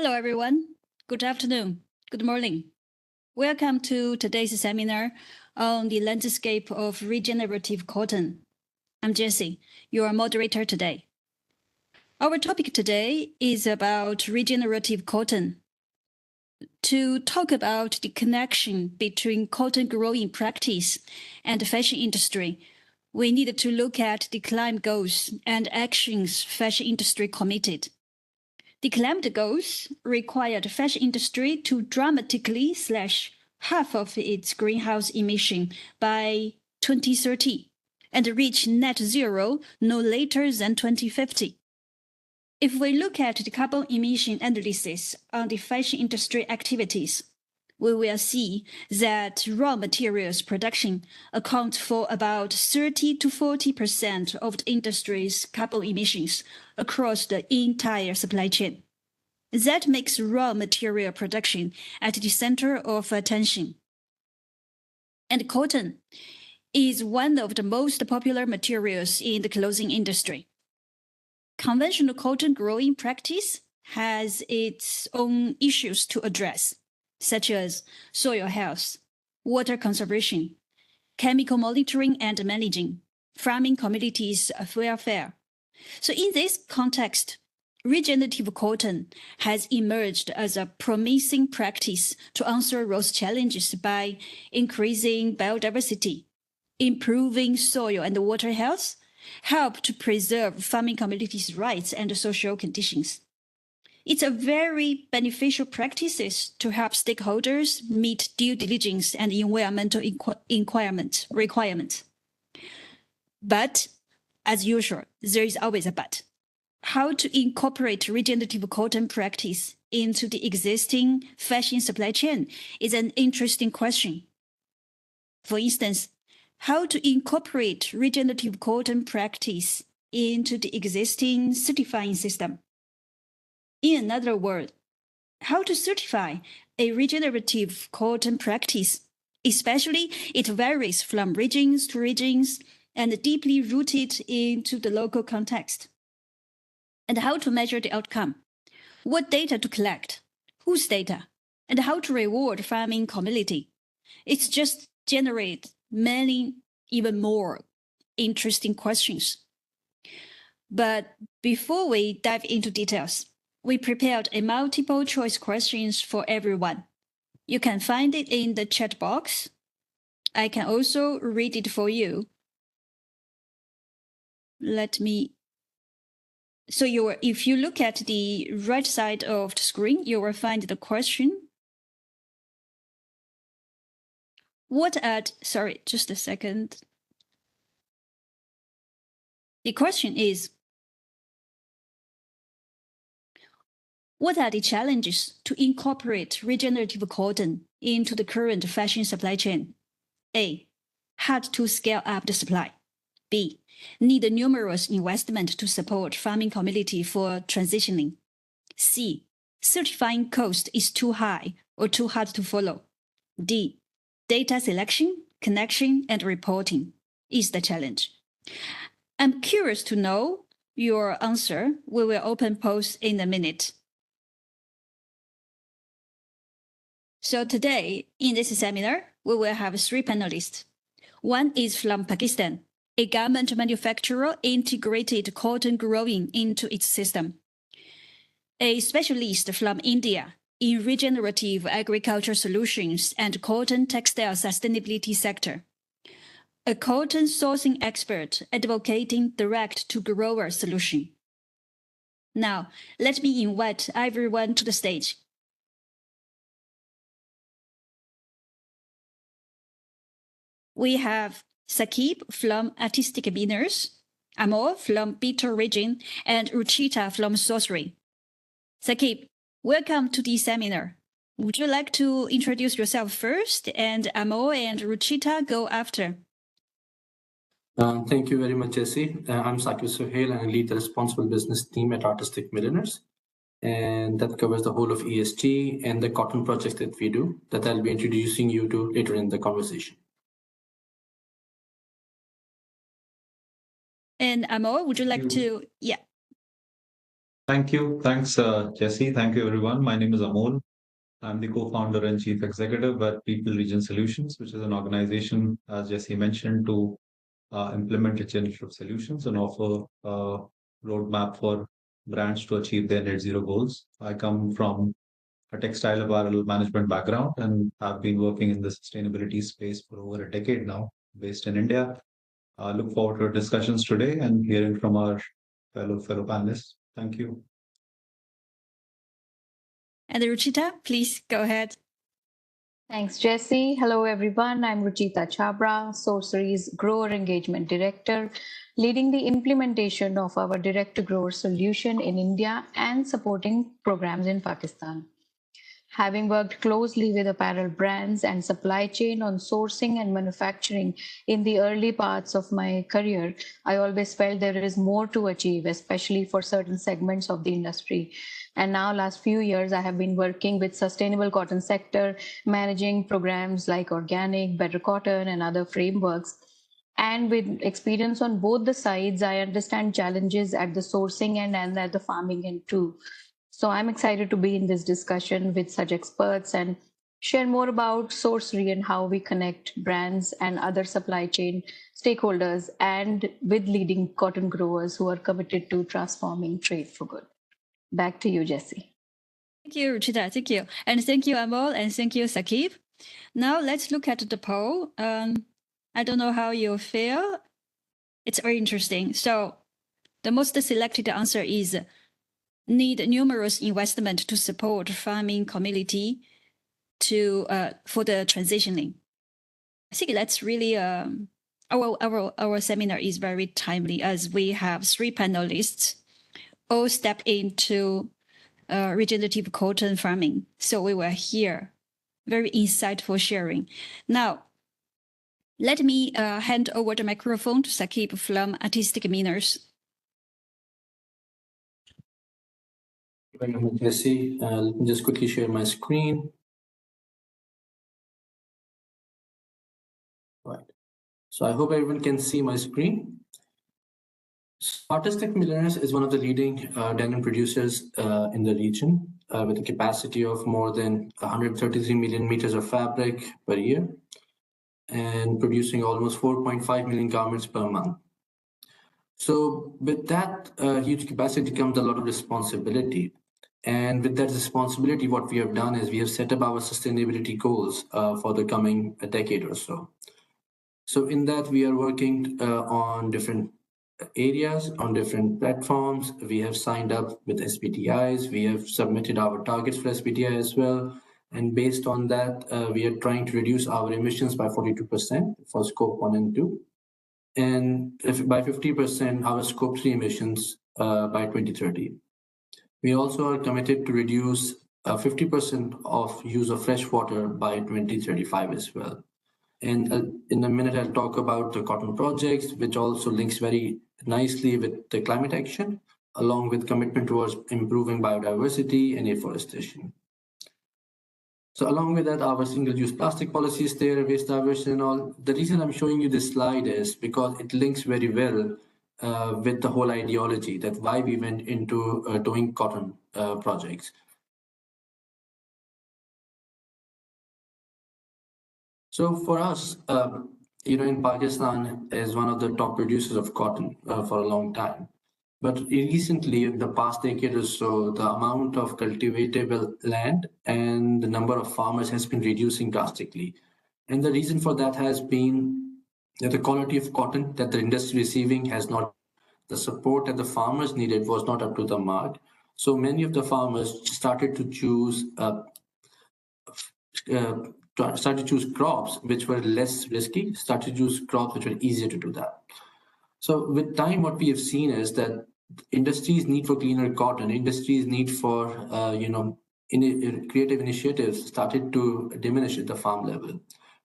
Hello, everyone. Good afternoon. Good morning. Welcome to today's seminar on the landscape of regenerative cotton. I'm Jessie, your moderator today. Our topic today is about regenerative cotton. To talk about the connection between cotton growing practice and the fashion industry, we need to look at the climate goals and actions fashion industry committed. The climate goals require the fashion industry to dramatically slash half of its greenhouse emission by 2030 and reach net zero no later than 2050. If we look at the carbon emission analysis on the fashion industry activities, we will see that raw materials production accounts for about 30 to 40% of the industry's carbon emissions across the entire supply chain. That makes raw material production at the center of attention. And cotton is one of the most popular materials in the clothing industry. Conventional cotton growing practice has its own issues to address, such as soil health, water conservation, chemical monitoring and managing, farming communities' welfare. So in this context, regenerative cotton has emerged as a promising practice to answer those challenges by increasing biodiversity, improving soil and water health, help to preserve farming communities' rights and social conditions. It's a very beneficial practice to help stakeholders meet due diligence and environmental requirements. But, as usual, there is always a but. How to incorporate regenerative cotton practice into the existing fashion supply chain is an interesting question. For instance, how to incorporate regenerative cotton practice into the existing certifying system. In another word, how to certify a regenerative cotton practice, especially it varies from regions to regions and deeply rooted into the local context. And how to measure the outcome, what data to collect, whose data, and how to reward farming community. It's just generate many, even more interesting questions. But before we dive into details, we prepared a multiple choice questions for everyone. You can find it in the chat box. I can also read it for you. So if you look at the right side of the screen, you will find the question. Just a second. The question is, what are the challenges to incorporate regenerative cotton into the current fashion supply chain? A, hard to scale up the supply. B, need numerous investment to support farming community for transitioning. C, certifying cost is too high or too hard to follow. D, data selection, connection, and reporting is the challenge. I'm curious to know your answer. We will open polls in a minute. So today, in this seminar, we will have 3 panelists. One is from Pakistan, a garment manufacturer integrated cotton growing into its system. A specialist from India in regenerative agriculture solutions and cotton textile sustainability sector. A cotton sourcing expert advocating direct-to-grower solution. Now, let me invite everyone to the stage. We have Sakib from Artistic Beaners, Amor from Bitter Region, and Ruchita from Sorcery. Sakib, welcome to the seminar. Would you like to introduce yourself first, and Amor and Ruchita go after? Thank you very much, Jesse. I'm Sakib Suhail and I lead the responsible business team at Artistic Milliners. And that covers the whole of ESG and the cotton projects that we do that I'll be introducing you to later in the conversation. And Amor, would you like to? Yeah. Thank you. Thanks, Jesse. Thank you, everyone. My name is Amol. I'm the co-founder and chief executive at People Region Solutions, which is an organization, as Jesse mentioned, to implement regenerative solutions and offer a roadmap for brands to achieve their net zero goals. I come from a textile apparel management background and have been working in the sustainability space for over a decade now, based in India. I look forward to our discussions today and hearing from our fellow panelists. Thank you. And Ruchita, please go ahead. Thanks, Jesse. Hello, everyone. I'm Ruchita Chabra, Sorcery's Grower Engagement Director, leading the implementation of our direct to grower solution in India and supporting programs in Pakistan. Having worked closely with apparel brands and supply chain on sourcing and manufacturing in the early parts of my career, I always felt there is more to achieve, especially for certain segments of the industry. And now, last few years, I have been working with sustainable cotton sector, managing programs like organic, better cotton, and other frameworks. And with experience on both the sides, I understand challenges at the sourcing end and at the farming end too. So I'm excited to be in this discussion with such experts and share more about Sourcery and how we connect brands and other supply chain stakeholders and with leading cotton growers who are committed to transforming trade for good. Back to you, Jesse. Thank you, Ruchita. Thank you. And thank you, Amol. And thank you, Sakib. Now let's look at the poll. I don't know how you feel. It's very interesting. So the most selected answer is need numerous investment to support farming community to for the transitioning. I think that's really our seminar is very timely as we have 3 panelists all step into regenerative cotton farming. So we were here, very insightful sharing. Now, let me hand over the microphone to Sakib from Artistic Miners. Thank you, Jesse. Let me just quickly share my screen. Right. So I hope everyone can see my screen. Artistic Millionaires is one of the leading denim producers in the region with a capacity of more than 133 million meters of fabric per year and producing almost 4.5 million garments per month. So with that huge capacity comes a lot of responsibility. And with that responsibility, what we have done is we have set up our sustainability goals for the coming decade or so. So in that, we are working on different areas, on different platforms. We have signed up with SBTIs. We have submitted our targets for SBTI as well. And based on that, we are trying to reduce our emissions by 42% for scope 1 and 2. And by 50% our scope 3 emissions by 2030. We also are committed to reduce 50% of use of fresh water by 2035 as well. And in a minute, I'll talk about the cotton projects, which also links very nicely with the climate action, along with commitment towards improving biodiversity and afforestation. So along with that, our single-use plastic policy is there, waste diversion and all. The reason I'm showing you this slide is because it links very well with the whole ideology that why we went into doing cotton projects. So for us, in Pakistan is one of the top producers of cotton for a long time. But recently, in the past decade or so, the amount of cultivatable land and the number of farmers has been reducing drastically. And the reason for that has been that the quality of cotton that the industry receiving has not, the support that the farmers needed was not up to the mark. So many of the farmers started to choose crops which were less risky, started to choose crops which were easier to do that. So with time, what we have seen is that industries' need for cleaner cotton, industries' need for creative initiatives started to diminish at the farm level.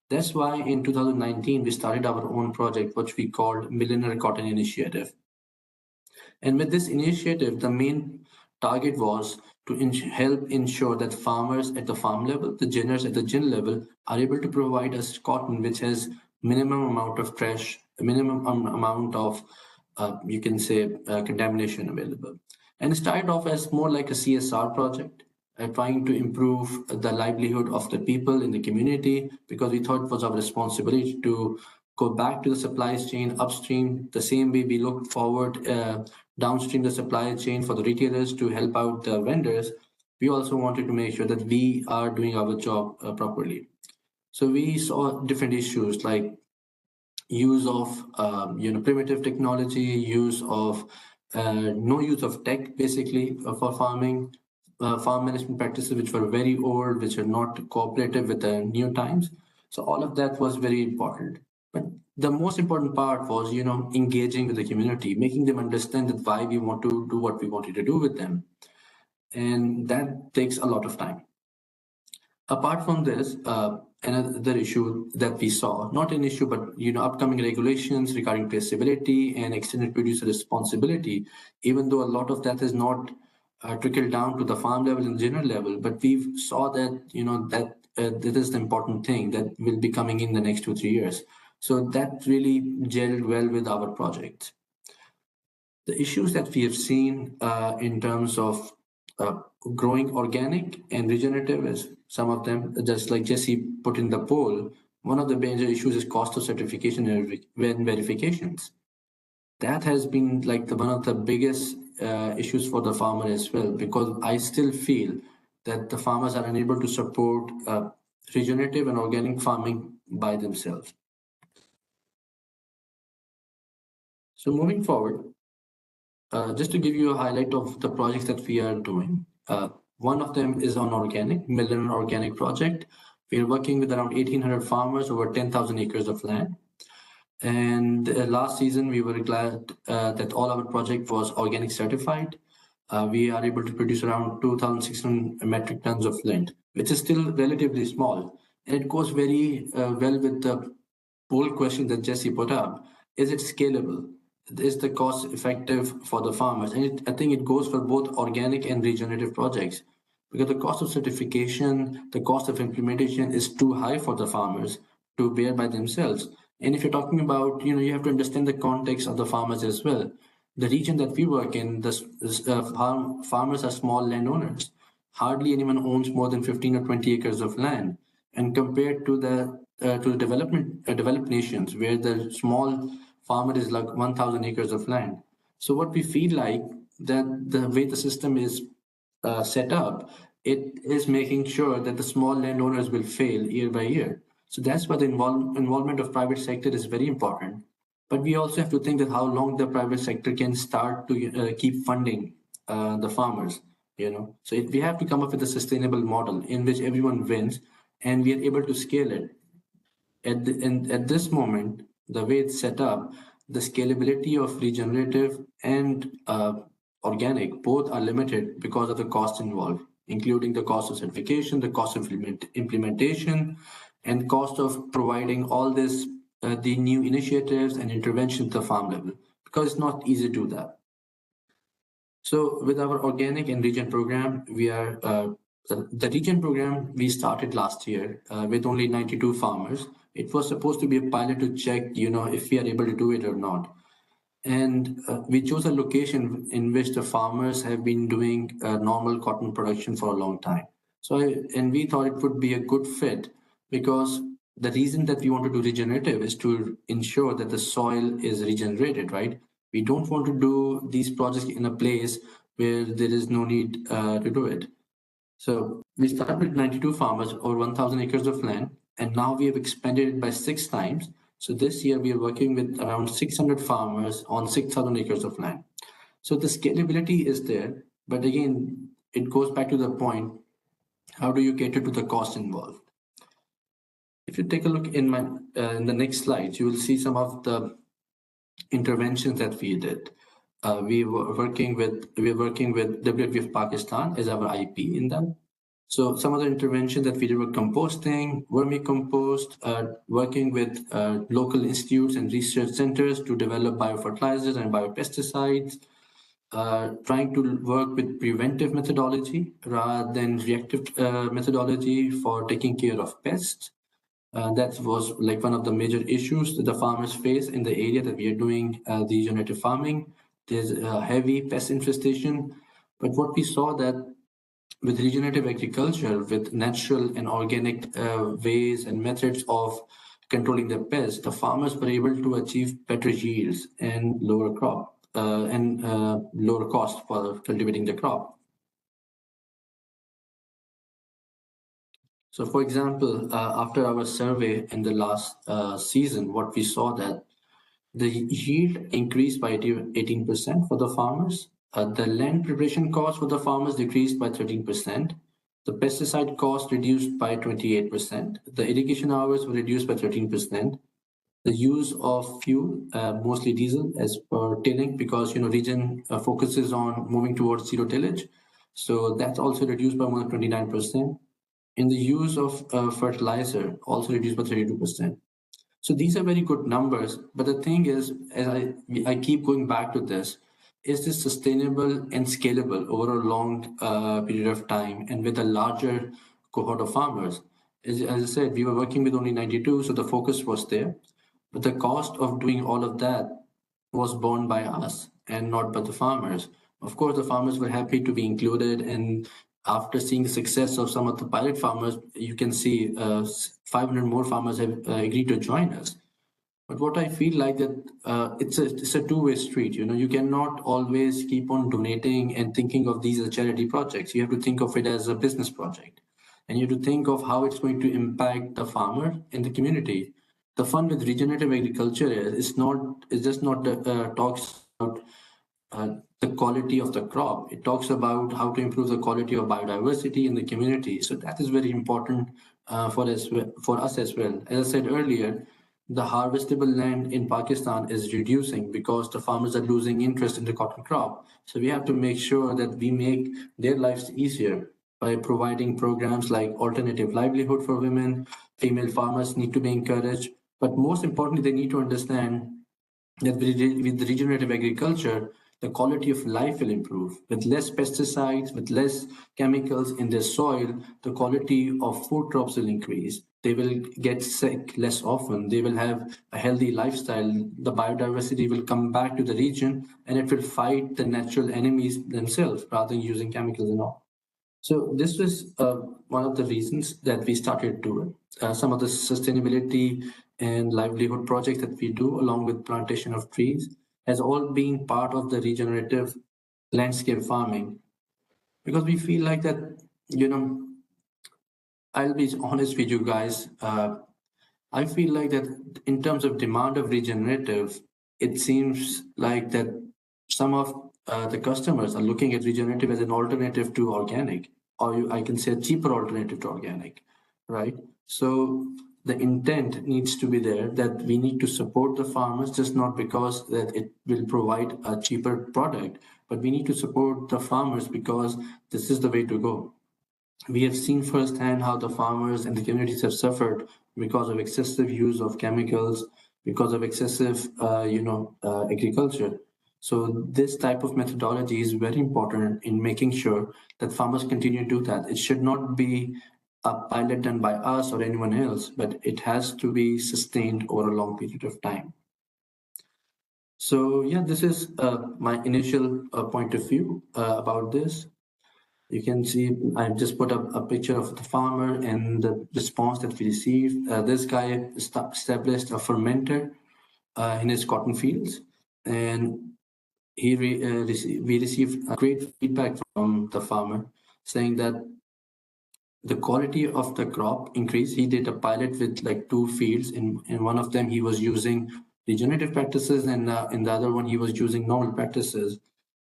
That's why in 2019 we started our own project, which we called Millionaire Cotton Initiative. And with this initiative, the main target was to help ensure that farmers at the farm level, the ginners at the gin level, are able to provide us cotton which has minimum amount of trash, minimum amount of, contamination available. And it started off as more like a CSR project, trying to improve the livelihood of the people in the community, because we thought it was our responsibility to go back to the supply chain upstream the same way we look forward downstream the supply chain for the retailers to help out the vendors. We also wanted to make sure that we are doing our job properly. So we saw different issues like use of primitive technology, use of no use of tech basically for farming, farm management practices which were very old, which are not cooperative with the new times. So all of that was very important. But the most important part was, engaging with the community, making them understand that why we want to do what we wanted to do with them. And that takes a lot of time. Apart from this, another issue that we saw, not an issue, but upcoming regulations regarding traceability and extended producer responsibility, even though a lot of that is not trickled down to the farm level and general level, but we saw that that is the important thing that will be coming in the next 2-3 years. So that really gelled well with our project. The issues that we have seen in terms of growing organic and regenerative is some of them, just like Jesse put in the poll, one of the major issues is cost of certification and verifications. That has been like one of the biggest issues for the farmer as well, because I still feel that the farmers are unable to support regenerative and organic farming by themselves. So moving forward, just to give you a highlight of the projects that we are doing. One of them is on organic, Millennium Organic Project. We are working with around 1,800 farmers over 10,000 acres of land. And last season, we were glad that all our project was organic certified. We are able to produce around 2,600 metric tons of lint, which is still relatively small. And it goes very well with the poll question that Jesse put up. Is it scalable? Is the cost effective for the farmers? And I think it goes for both organic and regenerative projects, because the cost of certification, the cost of implementation is too high for the farmers to bear by themselves. And if you're talking about, you have to understand the context of the farmers as well. The region that we work in, farmers are small landowners. Hardly anyone owns more than 15 or 20 acres of land. And compared to the developed nations, where the small farmer is like 1,000 acres of land. So what we feel like that the way the system is set up, it is making sure that the small landowners will fail year by year. So that's why the involvement of private sector is very important. But we also have to think that how long the private sector can start to keep funding the farmers. So we have to come up with a sustainable model in which everyone wins, and we are able to scale it. At this moment, the way it's set up, the scalability of regenerative and organic both are limited because of the cost involved, including the cost of certification, the cost of implementation, and cost of providing all this, the new initiatives and interventions at the farm level, because it's not easy to do that. So with our organic and regen program, we are the regen program we started last year with only 92 farmers. It was supposed to be a pilot to check, if we are able to do it or not. And we chose a location in which the farmers have been doing normal cotton production for a long time. And we thought it would be a good fit, because the reason that we want to do regenerative is to ensure that the soil is regenerated, right? We don't want to do these projects in a place where there is no need to do it. So we started with 92 farmers over 1,000 acres of land, and now we have expanded it by 6 times. So this year we are working with around 600 farmers on 6,000 acres of land. So the scalability is there, but again, it goes back to the point, how do you cater to the cost involved? If you take a look in the next slide, you will see some of the interventions that we did. We are working with WWF Pakistan as our IP in them. So some of the interventions that we did were composting, vermicompost, working with local institutes and research centers to develop biofertilizers and biopesticides, trying to work with preventive methodology rather than reactive methodology for taking care of pests. That was like one of the major issues that the farmers face in the area that we are doing the regenerative farming. There's a heavy pest infestation. But what we saw that with regenerative agriculture, with natural and organic ways and methods of controlling the pests, the farmers were able to achieve better yields and lower crop and lower cost for cultivating the crop. So, for example, after our survey in the last season, what we saw that the yield increased by 18% for the farmers. The land preparation cost for the farmers decreased by 13%. The pesticide cost reduced by 28%. The irrigation hours were reduced by 13%. The use of fuel, mostly diesel, as per tilling, because region focuses on moving towards zero tillage. So that's also reduced by more than 29%. And the use of fertilizer also reduced by 32%. So these are very good numbers. But the thing is, as I keep going back to this, is this sustainable and scalable over a long period of time and with a larger cohort of farmers? As I said, we were working with only 92, so the focus was there. But the cost of doing all of that was borne by us and not by the farmers. Of course, the farmers were happy to be included, and after seeing the success of some of the pilot farmers, you can see 500 more farmers have agreed to join us. But what I feel like that it's a two-way street. You cannot always keep on donating and thinking of these as charity projects. You have to think of it as a business project, and you have to think of how it's going to impact the farmer and the community. The fun with regenerative agriculture is not it's just not talks about the quality of the crop. It talks about how to improve the quality of biodiversity in the community. So that is very important for us as well. As I said earlier, the harvestable land in Pakistan is reducing because the farmers are losing interest in the cotton crop. So we have to make sure that we make their lives easier by providing programs like alternative livelihood for women. Female farmers need to be encouraged. But most importantly, they need to understand that with regenerative agriculture, the quality of life will improve. With less pesticides, with less chemicals in their soil, the quality of food crops will increase. They will get sick less often. They will have a healthy lifestyle. The biodiversity will come back to the region and it will fight the natural enemies themselves rather than using chemicals and all. So this was one of the reasons that we started doing some of the sustainability and livelihood projects that we do, along with plantation of trees, has all been part of the regenerative landscape farming. Because we feel like that, I'll be honest with you guys. I feel like that in terms of demand of regenerative, it seems like that some of the customers are looking at regenerative as an alternative to organic, or I can say a cheaper alternative to organic, right? So the intent needs to be there that we need to support the farmers, just not because that it will provide a cheaper product, but we need to support the farmers because this is the way to go. We have seen firsthand how the farmers and the communities have suffered because of excessive use of chemicals, because of excessive, agriculture. So this type of methodology is very important in making sure that farmers continue to do that. It should not be a pilot done by us or anyone else, but it has to be sustained over a long period of time. So yeah, this is my initial point of view about this. You can see I've just put up a picture of the farmer and the response that we received. This guy established a fermenter in his cotton fields, and we received great feedback from the farmer saying that the quality of the crop increased. He did a pilot with like 2 fields. In one of them, he was using regenerative practices, and in the other one, he was using normal practices.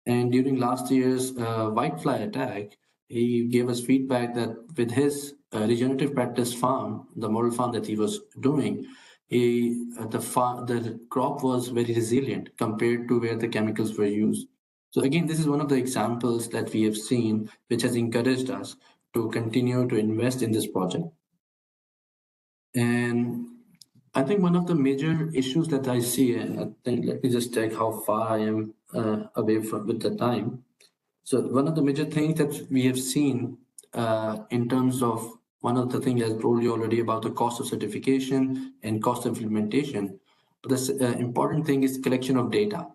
And during last year's whitefly attack, he gave us feedback that with his regenerative practice farm, the model farm that he was doing, the crop was very resilient compared to where the chemicals were used. So again, this is one of the examples that we have seen, which has encouraged us to continue to invest in this project. And I think one of the major issues that I see, and I think let me just check how far I am away from with the time. So one of the major things that we have seen in terms of one of the things I told you already about the cost of certification and cost of implementation. But the important thing is collection of data.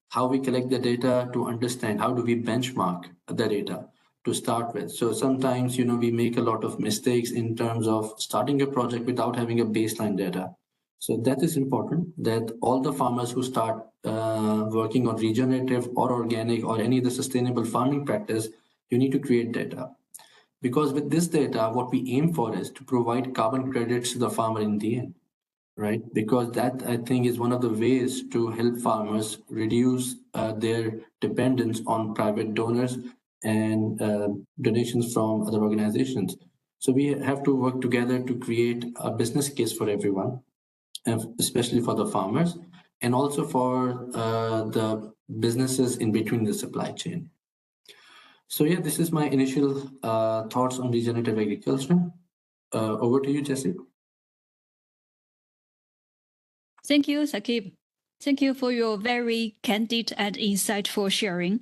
how we collect the data to understand how do we benchmark the data to start with. So sometimes, we make a lot of mistakes in terms of starting a project without having a baseline data. So that is important, that all the farmers who start working on regenerative or organic or any other sustainable farming practice, you need to create data. Because with this data, what we aim for is to provide carbon credits to the farmer in the end, right? Because that, I think, is one of the ways to help farmers reduce their dependence on private donors and donations from other organizations. So we have to work together to create a business case for everyone, especially for the farmers and also for the businesses in between the supply chain. So yeah, this is my initial thoughts on regenerative agriculture. Over to you, Jesse. Thank you, Sakib. Thank you for your very candid and insightful sharing.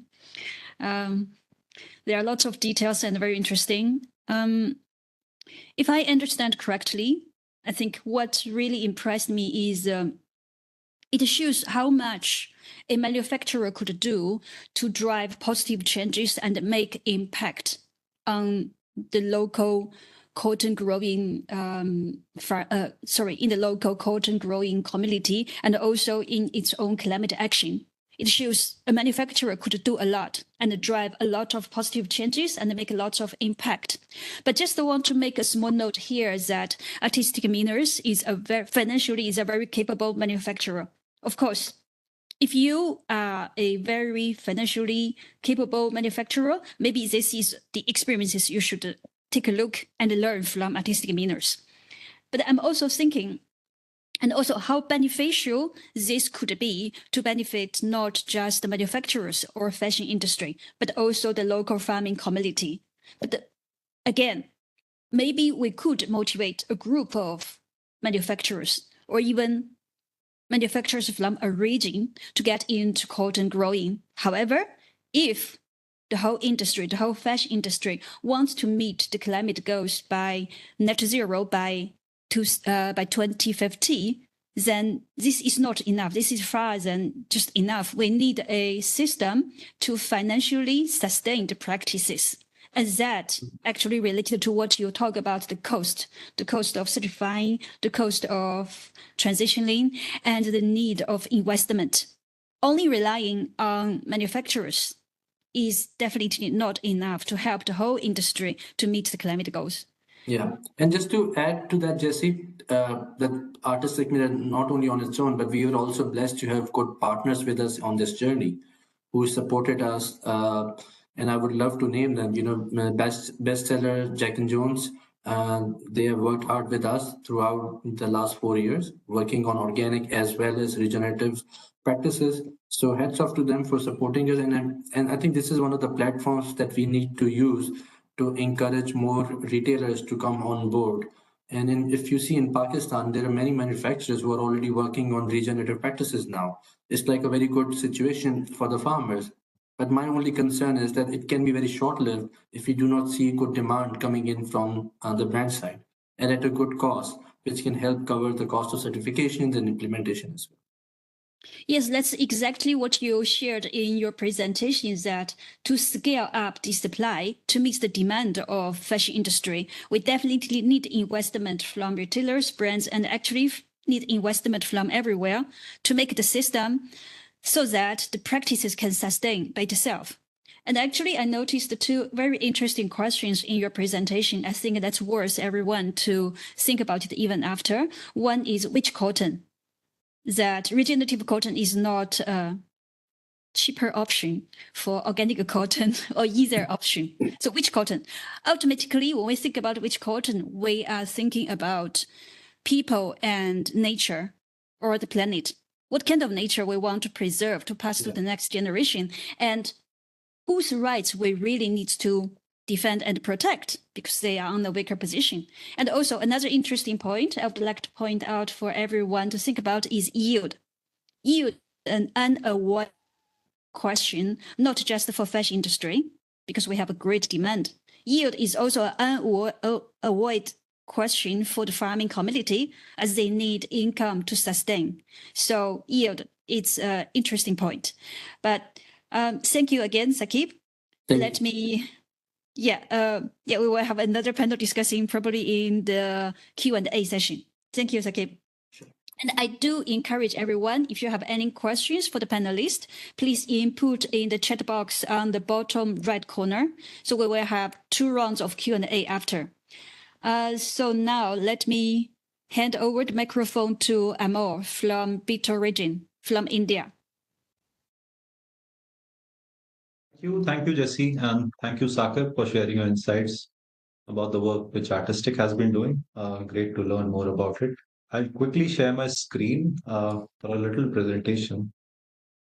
There are lots of details and very interesting. If I understand correctly, I think what really impressed me is it shows how much a manufacturer could do to drive positive changes and make impact on the local cotton growing in the local cotton growing community and also in its own climate action. It shows a manufacturer could do a lot and drive a lot of positive changes and make a lot of impact. But just want to make a small note here that Artistic Minerals is a very capable manufacturer. Of course, if you are a very financially capable manufacturer, maybe this is the experiences you should take a look and learn from Artistic Minerals. But I'm also thinking, and also how beneficial this could be to benefit not just the manufacturers or fashion industry, but also the local farming community. But again, maybe we could motivate a group of manufacturers or even manufacturers from a region to get into cotton growing. However, if the whole industry, the whole fashion industry wants to meet the climate goals by net zero by 2050, then this is not enough. This is far than just enough. We need a system to financially sustain the practices. And that actually related to what you talk about, the cost of certifying, the cost of transitioning, and the need of investment. Only relying on manufacturers is definitely not enough to help the whole industry to meet the climate goals. Yeah, and just to add to that, Jesse, that Artistic Mirror not only on its own, but we are also blessed to have good partners with us on this journey, who supported us. And I would love to name them. Bestseller Jack and Jones. They have worked hard with us throughout the last 4 years, working on organic as well as regenerative practices. So hats off to them for supporting us. And I think this is one of the platforms that we need to use to encourage more retailers to come on board. And if you see in Pakistan, there are many manufacturers who are already working on regenerative practices now. It's like a very good situation for the farmers. But my only concern is that it can be very short-lived if we do not see good demand coming in from the brand side and at a good cost, which can help cover the cost of certifications and implementation as well. Yes, that's exactly what you shared in your presentation, is that to scale up the supply to meet the demand of fashion industry, we definitely need investment from retailers, brands, and actually need investment from everywhere to make the system so that the practices can sustain by itself. And actually, I noticed two very interesting questions in your presentation. I think that's worth everyone to think about it even after. One is which cotton? That regenerative cotton is not a cheaper option for organic cotton or either option. So which cotton? Ultimately, when we think about which cotton, we are thinking about people and nature or the planet. What kind of nature we want to preserve to pass to the next generation, and whose rights we really need to defend and protect because they are on a weaker position. And also another interesting point I would like to point out for everyone to think about is yield. Yield, an unavoidable question, not just for fashion industry, because we have a great demand. Yield is also an unavoidable question for the farming community as they need income to sustain. So yield it's an interesting point. But thank you again, Sakib. Thank you. We will have another panel discussing probably in the Q&A session. Thank you, Sakib. Sure. And I do encourage everyone, if you have any questions for the panelists, please input in the chat box on the bottom right corner. So we will have 2 rounds of Q&A after. So now let me hand over the microphone to Amol from Bittor region, from India. Thank you, Jesse, and thank you, Sakib, for sharing your insights about the work which Artistic has been doing. Great to learn more about it. I'll quickly share my screen for a little presentation,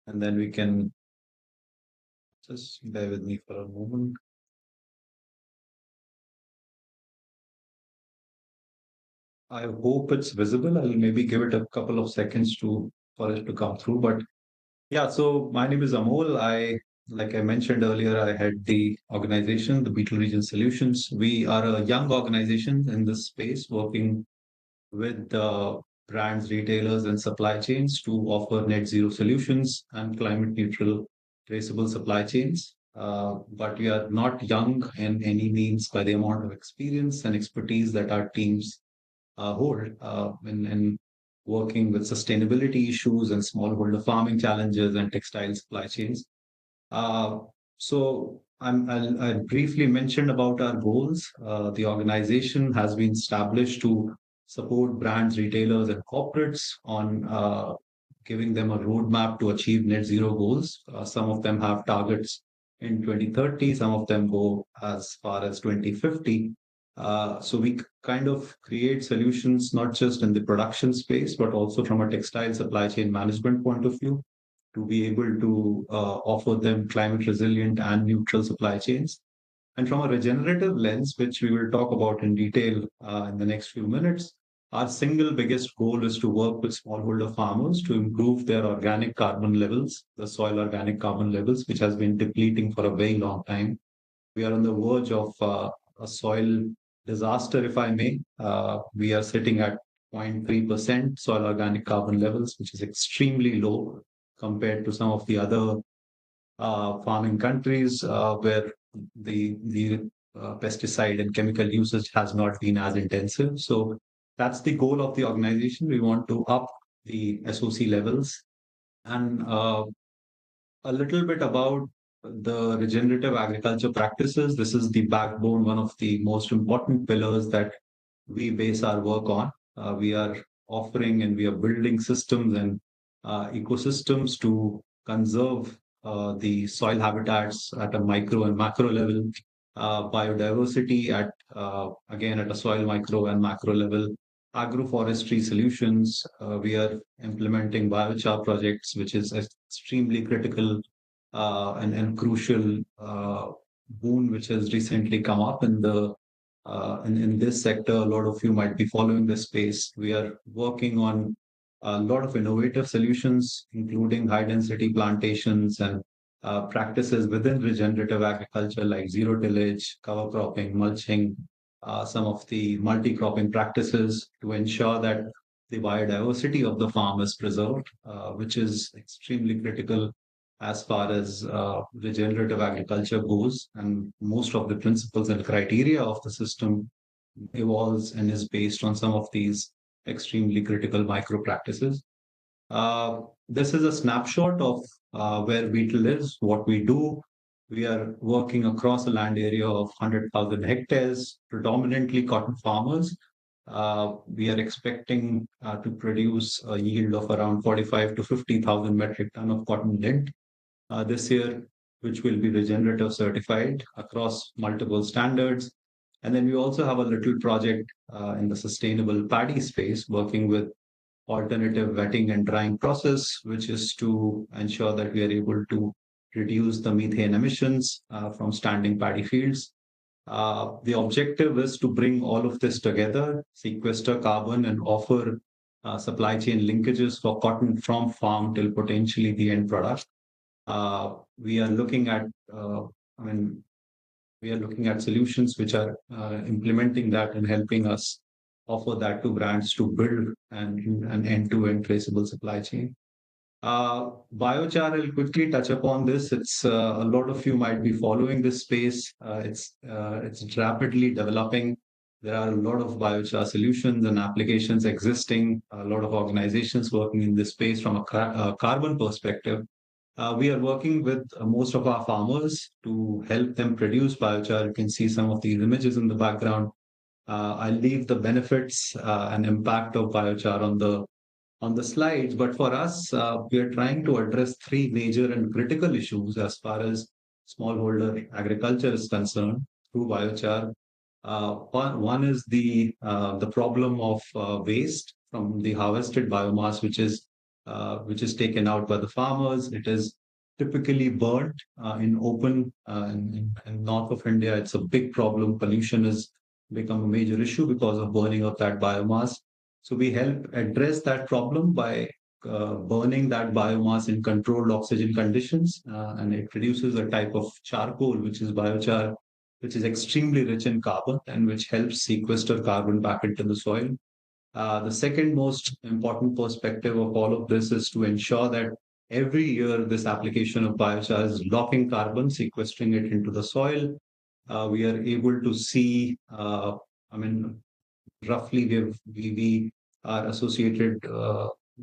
and then we can just bear with me for a moment. I hope it's visible. I'll maybe give it a couple of seconds for it to come through. But yeah, so my name is Amol. Like I mentioned earlier, I head the organization, the Beetle Region Solutions. We are a young organization in this space working with brands, retailers, and supply chains to offer net zero solutions and climate neutral traceable supply chains. But we are not young in any means by the amount of experience and expertise that our teams hold in working with sustainability issues and smallholder farming challenges and textile supply chains. Uh, I'll briefly mention about our goals. The organization has been established to support brands, retailers, and corporates on giving them a roadmap to achieve net zero goals. Some of them have targets in 2030, some of them go as far as 2050. So we kind of create solutions not just in the production space, but also from a textile supply chain management point of view to be able to offer them climate resilient and neutral supply chains. And from a regenerative lens, which we will talk about in detail in the next few minutes, our single biggest goal is to work with smallholder farmers to improve their organic carbon levels, the soil organic carbon levels, which has been depleting for a very long time. We are on the verge of a soil disaster, if I may. We are sitting at 0.3% soil organic carbon levels, which is extremely low compared to some of the other farming countries where the pesticide and chemical usage has not been as intensive. So that's the goal of the organization. We want to up the SOC levels. And a little bit about the regenerative agriculture practices. This is the backbone, one of the most important pillars that we base our work on. We are offering and we are building systems and ecosystems to conserve the soil habitats at a micro and macro level, biodiversity at again at a soil micro and macro level, agroforestry solutions. We are implementing biochar projects, which is extremely critical and crucial boon, which has recently come up in the in this sector. A lot of you might be following this space. We are working on a lot of innovative solutions, including high density plantations and practices within regenerative agriculture like zero tillage, cover cropping, mulching, some of the multi-cropping practices to ensure that the biodiversity of the farm is preserved, which is extremely critical as far as regenerative agriculture goes. And most of the principles and criteria of the system evolves and is based on some of these extremely critical micro practices. This is a snapshot of where Beetle is, what we do. We are working across a land area of 100,000 hectares, predominantly cotton farmers. We are expecting to produce a yield of around 45 to 50,000 metric ton of cotton lint this year, which will be regenerative certified across multiple standards. And then we also have a little project in the sustainable paddy space, working with alternative wetting and drying process, which is to ensure that we are able to reduce the methane emissions from standing paddy fields. The objective is to bring all of this together, sequester carbon, and offer supply chain linkages for cotton from farm till potentially the end product. We are looking at, we are looking at solutions which are implementing that and helping us offer that to brands to build an end-to-end traceable supply chain. Biochar, I'll quickly touch upon this. It's a lot of you might be following this space. It's rapidly developing. There are a lot of biochar solutions and applications existing. A lot of organizations working in this space from a carbon perspective. We are working with most of our farmers to help them produce biochar. You can see some of these images in the background. I'll leave the benefits and impact of biochar on the slides, but for us, we are trying to address three major and critical issues as far as smallholder agriculture is concerned through biochar. One is the problem of waste from the harvested biomass, which is taken out by the farmers. It is typically burnt in open. In north of India, it's a big problem. Pollution has become a major issue because of burning of that biomass. So we help address that problem by burning that biomass in controlled oxygen conditions, and it produces a type of charcoal, which is biochar, which is extremely rich in carbon and which helps sequester carbon back into the soil. The second most important perspective of all of this is to ensure that every year this application of biochar is locking carbon, sequestering it into the soil. We are able to see, I mean, roughly we are associated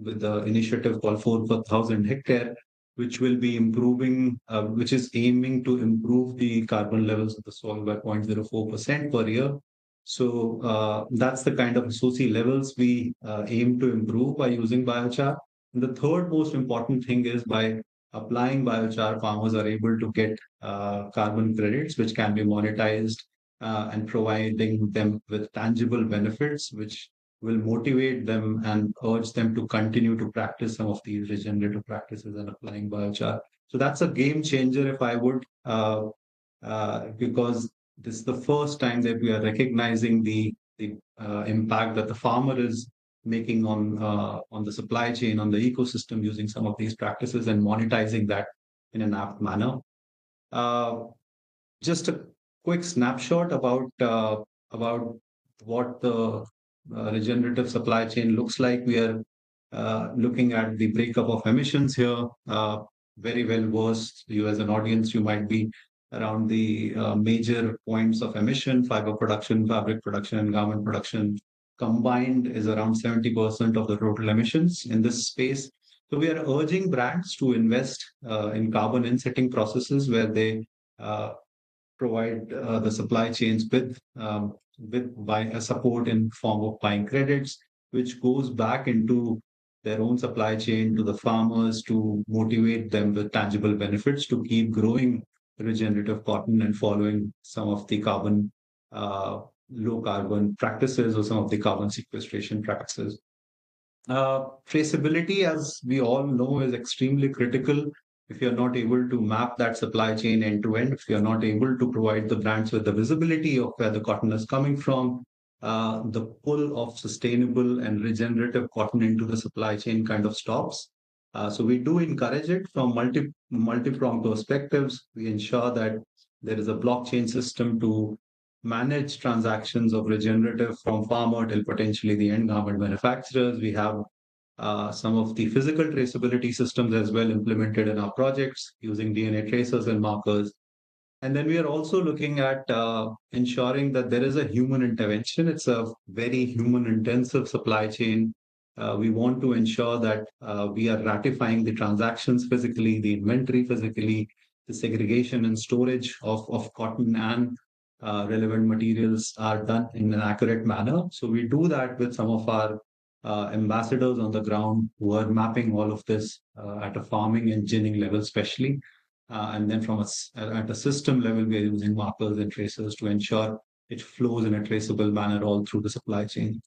with the initiative called 4 per 1,000 hectare, which will be improving, which is aiming to improve the carbon levels of the soil by 0.04% per year. So that's the kind of associate levels we aim to improve by using biochar. And the third most important thing is by applying biochar, farmers are able to get carbon credits, which can be monetized and providing them with tangible benefits, which will motivate them and urge them to continue to practice some of these regenerative practices and applying biochar. So that's a game changer, if I would, because this is the first time that we are recognizing the impact that the farmer is making on the supply chain, on the ecosystem, using some of these practices and monetizing that in an apt manner. Just a quick snapshot about what the regenerative supply chain looks like. We are looking at the breakup of emissions here. Very well versed, you as an audience, you might be around the major points of emission: fiber production, fabric production, and garment production. Combined is around 70% of the total emissions in this space. So we are urging brands to invest in carbon insetting processes where they provide the supply chains with by a support in form of buying credits, which goes back into their own supply chain to the farmers to motivate them with tangible benefits to keep growing regenerative cotton and following some of the carbon low carbon practices or some of the carbon sequestration practices. Traceability, as we all know, is extremely critical. If you're not able to map that supply chain end to end, if you're not able to provide the brands with the visibility of where the cotton is coming from, the pull of sustainable and regenerative cotton into the supply chain kind of stops. So we do encourage it from multi-pronged perspectives. We ensure that there is a blockchain system to manage transactions of regenerative from farmer till potentially the end garment manufacturers. We have some of the physical traceability systems as well implemented in our projects using DNA tracers and markers. And then we are also looking at ensuring that there is a human intervention. It's a very human intensive supply chain. We want to ensure that we are ratifying the transactions physically, the inventory physically, the segregation and storage of cotton and relevant materials are done in an accurate manner. So we do that with some of our ambassadors on the ground who are mapping all of this at a farming and ginning level, especially. And then at a system level, we are using markers and tracers to ensure it flows in a traceable manner all through the supply chain.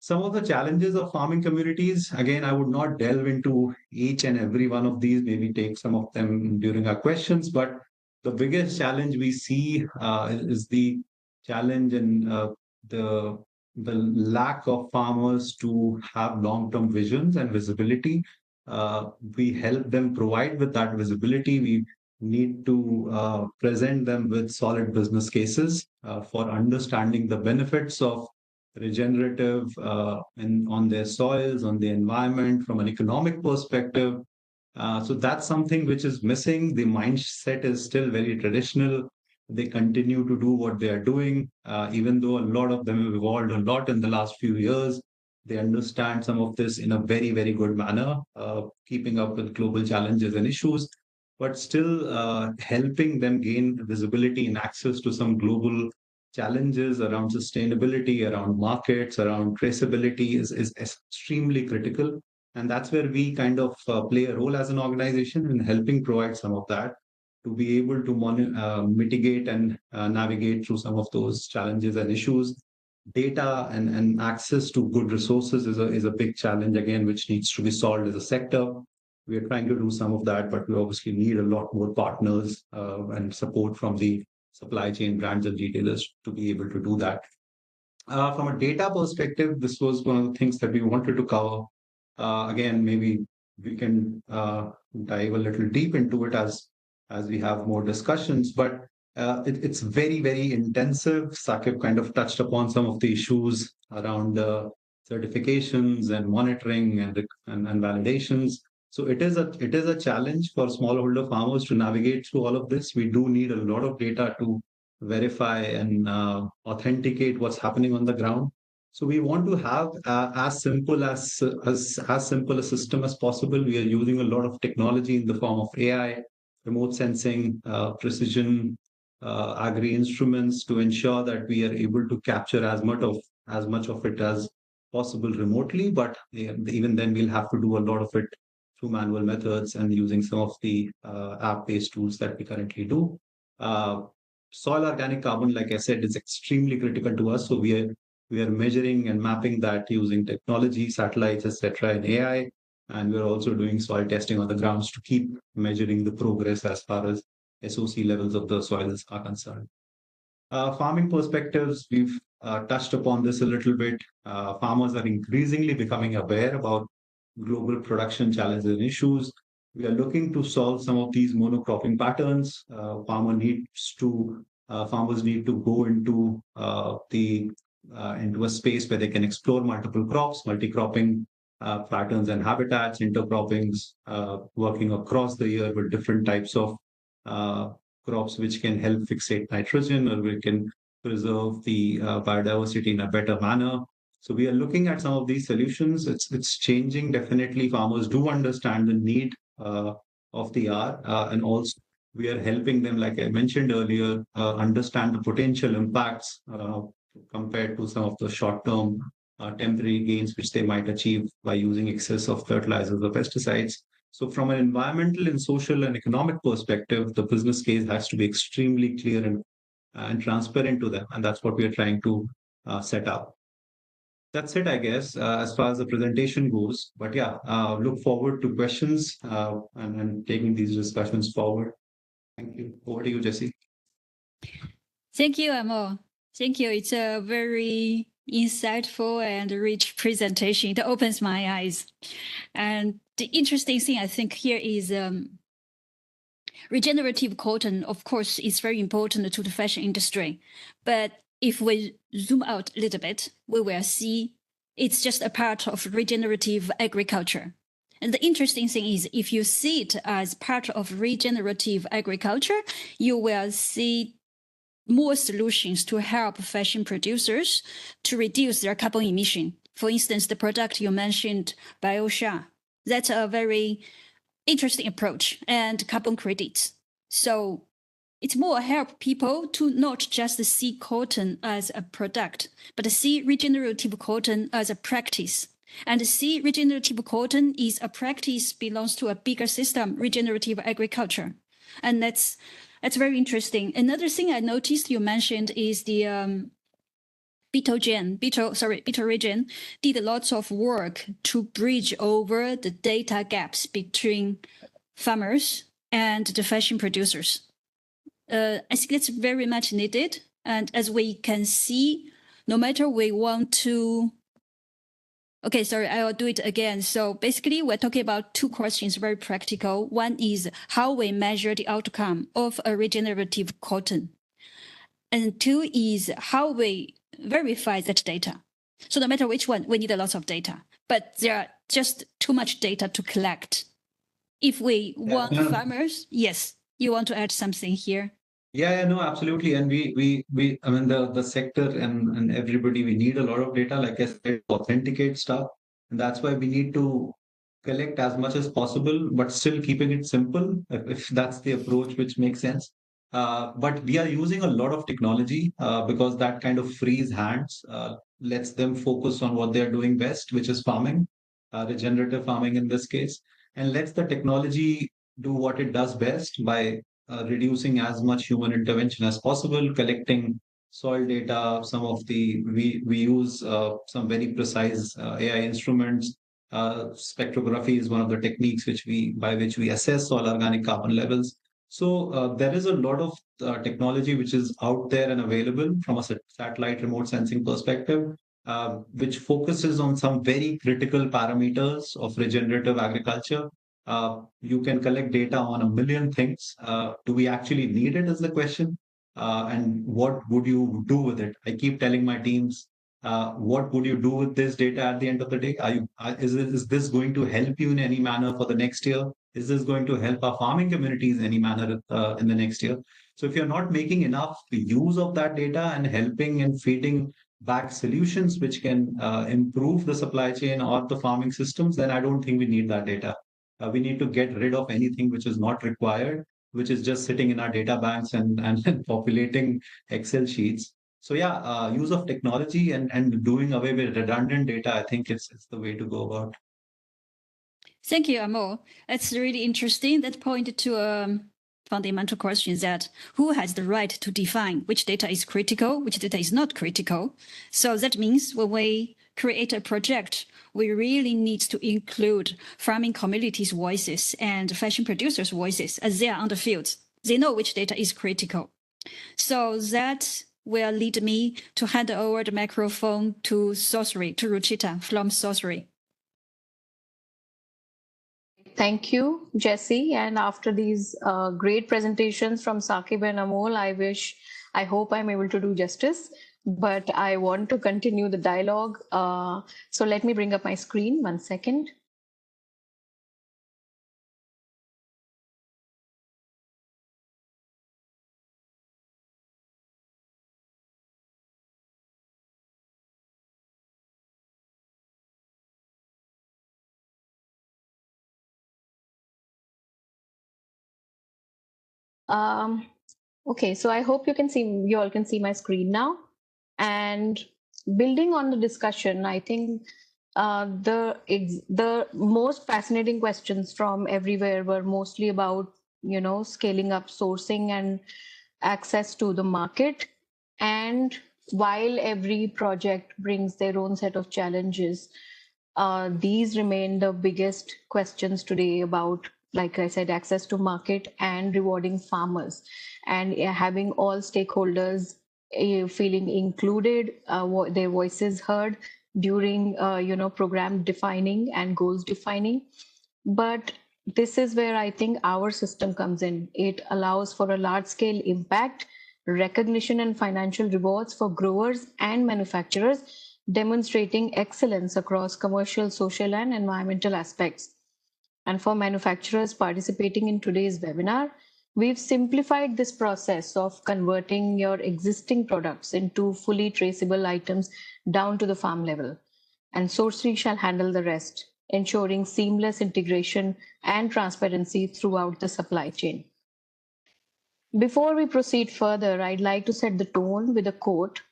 Some of the challenges of farming communities, again, I would not delve into each and every one of these, maybe take some of them during our questions, but the biggest challenge we see is the challenge in the lack of farmers to have long-term visions and visibility. We help them provide with that visibility. We need to present them with solid business cases for understanding the benefits of regenerative and on their soils, on the environment, from an economic perspective. So that's something which is missing. The mindset is still very traditional. They continue to do what they are doing, even though a lot of them have evolved a lot in the last few years. They understand some of this in a very, very good manner, keeping up with global challenges and issues, but still helping them gain visibility and access to some global challenges around sustainability, around markets, around traceability is extremely critical. And that's where we kind of play a role as an organization in helping provide some of that to be able to mitigate and navigate through some of those challenges and issues. Data and access to good resources is a big challenge, again, which needs to be solved as a sector. We are trying to do some of that, but we obviously need a lot more partners and support from the supply chain brands and retailers to be able to do that. From a data perspective, this was one of the things that we wanted to cover. Again, maybe we can dive a little deep into it as we have more discussions, but it's very, very intensive. Sakib kind of touched upon some of the issues around certifications and monitoring and validations. So it is a challenge for smallholder farmers to navigate through all of this. We do need a lot of data to verify and authenticate what's happening on the ground. So we want to have as simple a system as possible. We are using a lot of technology in the form of AI, remote sensing, precision agri instruments to ensure that we are able to capture as much of it as possible remotely. But even then, we'll have to do a lot of it through manual methods and using some of the app-based tools that we currently do. Soil organic carbon, like I said, is extremely critical to us. So we are measuring and mapping that using technology, satellites, etc., and AI. And we're also doing soil testing on the grounds to keep measuring the progress as far as SOC levels of the soils are concerned. Farming perspectives, we've touched upon this a little bit. Farmers are increasingly becoming aware about global production challenges and issues. We are looking to solve some of these monocropping patterns. Farmers need to go into into a space where they can explore multiple crops, multi-cropping patterns and habitats, intercroppings, working across the year with different types of crops which can help fixate nitrogen, or we can preserve the biodiversity in a better manner. So we are looking at some of these solutions. It's changing. Definitely, farmers do understand the need of the hour, and also we are helping them, like I mentioned earlier, understand the potential impacts compared to some of the short-term temporary gains which they might achieve by using excess of fertilizers or pesticides. So from an environmental and social and economic perspective, the business case has to be extremely clear and transparent to them. And that's what we are trying to set up. That's it, I guess, as far as the presentation goes. But yeah, look forward to questions and taking these discussions forward. Thank you. Over to you, Jessie. Thank you, Amol. Thank you. It's a very insightful and rich presentation. It opens my eyes. And the interesting thing I think here is regenerative cotton, of course, is very important to the fashion industry. But if we zoom out a little bit, we will see it's just a part of regenerative agriculture. And the interesting thing is, if you see it as part of regenerative agriculture, you will see more solutions to help fashion producers to reduce their carbon emission. For instance, the product you mentioned, BioSha, that's a very interesting approach, and carbon credits. So it's more help people to not just see cotton as a product, but see regenerative cotton as a practice. And see regenerative cotton is a practice belongs to a bigger system, regenerative agriculture. And that's very interesting. Another thing I noticed you mentioned is the Beetle Region did lots of work to bridge over the data gaps between farmers and the fashion producers. I think that's very much needed. And as we can see, no matter we want to... Okay, sorry, I will do it again. So basically, we're talking about two questions, very practical. One is how we measure the outcome of a regenerative cotton. And two is how we verify that data. So no matter which one, we need a lot of data, but there are just too much data to collect. If we want farmers, yes, you want to add something here? Yeah, no, absolutely. And I mean, the sector and everybody, we need a lot of data, like I said, to authenticate stuff. And that's why we need to collect as much as possible, but still keeping it simple, if that's the approach which makes sense. But we are using a lot of technology because that kind of frees hands, lets them focus on what they're doing best, which is farming, regenerative farming in this case, and lets the technology do what it does best by reducing as much human intervention as possible, collecting soil data. Some of the we use some very precise AI instruments. Spectrography is one of the techniques by which we assess soil organic carbon levels. So there is a lot of technology which is out there and available from a satellite remote sensing perspective, which focuses on some very critical parameters of regenerative agriculture. You can collect data on a million things. Do we actually need it is the question. And what would you do with it? I keep telling my teams, what would you do with this data at the end of the day? Is this going to help you in any manner for the next year? Is this going to help our farming communities in any manner in the next year? So if you're not making enough use of that data and helping and feeding back solutions which can improve the supply chain or the farming systems, then I don't think we need that data. We need to get rid of anything which is not required, which is just sitting in our data banks and populating Excel sheets. So yeah, use of technology and doing away with redundant data, I think it's the way to go about. Thank you, Amol. That's really interesting. That pointed to a fundamental question that who has the right to define which data is critical, which data is not critical. So that means when we create a project, we really need to include farming communities' voices and fashion producers' voices as they are on the field. They know which data is critical. So that will lead me to hand over the microphone to Ruchita from Sorcery. Thank you, Jesse. And after these great presentations from Saqib and Amol, I hope I'm able to do justice, but I want to continue the dialogue. So let me bring up my screen, 1 second. Okay, so I hope you all can see my screen now. And building on the discussion, I think the most fascinating questions from everywhere were mostly about scaling up sourcing and access to the market. And while every project brings their own set of challenges, these remain the biggest questions today about, like I said, access to market and rewarding farmers, and having all stakeholders feeling included, their voices heard during program defining and goals defining. But this is where I think our system comes in. It allows for a large scale impact, recognition, and financial rewards for growers and manufacturers, demonstrating excellence across commercial, social, and environmental aspects. And for manufacturers participating in today's webinar, we've simplified this process of converting your existing products into fully traceable items down to the farm level. And Sourcery shall handle the rest, ensuring seamless integration and transparency throughout the supply chain. Before we proceed further, I'd like to set the tone with a quote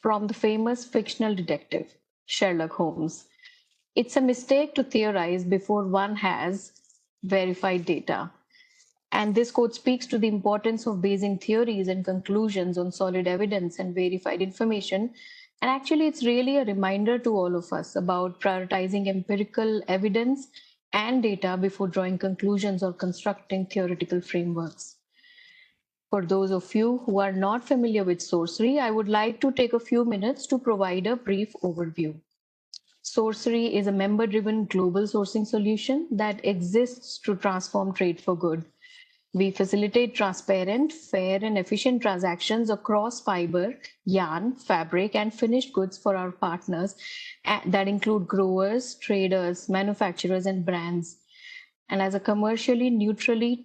from the famous fictional detective, Sherlock Holmes. It's a mistake to theorize before one has verified data. And this quote speaks to the importance of basing theories and conclusions on solid evidence and verified information. And actually, it's really a reminder to all of us about prioritizing empirical evidence and data before drawing conclusions or constructing theoretical frameworks. For those of you who are not familiar with Sourcery, I would like to take a few minutes to provide a brief overview. Sourcery is a member-driven global sourcing solution that exists to transform trade for good. We facilitate transparent, fair, and efficient transactions across fiber, yarn, fabric, and finished goods for our partners that include growers, traders, manufacturers, and brands. And as a commercially neutral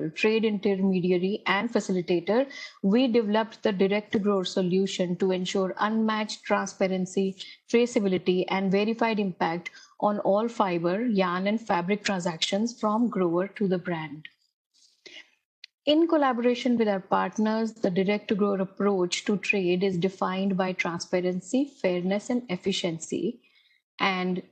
trade intermediary and facilitator, we developed the direct-to-grower solution to ensure unmatched transparency, traceability, and verified impact on all fiber, yarn, and fabric transactions from grower to the brand. In collaboration with our partners, the direct-to-grower approach to trade is defined by transparency, fairness, and efficiency, and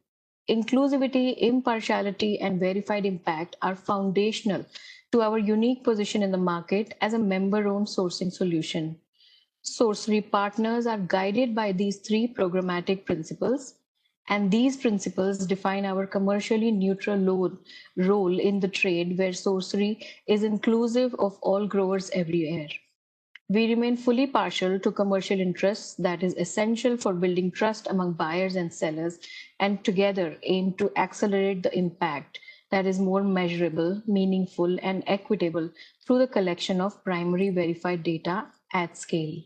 inclusivity, impartiality, and verified impact are foundational to our unique position in the market as a member-owned sourcing solution. Sourcery partners are guided by these three programmatic principles, and these principles define our commercially neutral role in the trade where Sourcery is inclusive of all growers everywhere. We remain fully partial to commercial interests that is essential for building trust among buyers and sellers, and together aim to accelerate the impact that is more measurable, meaningful, and equitable through the collection of primary verified data at scale.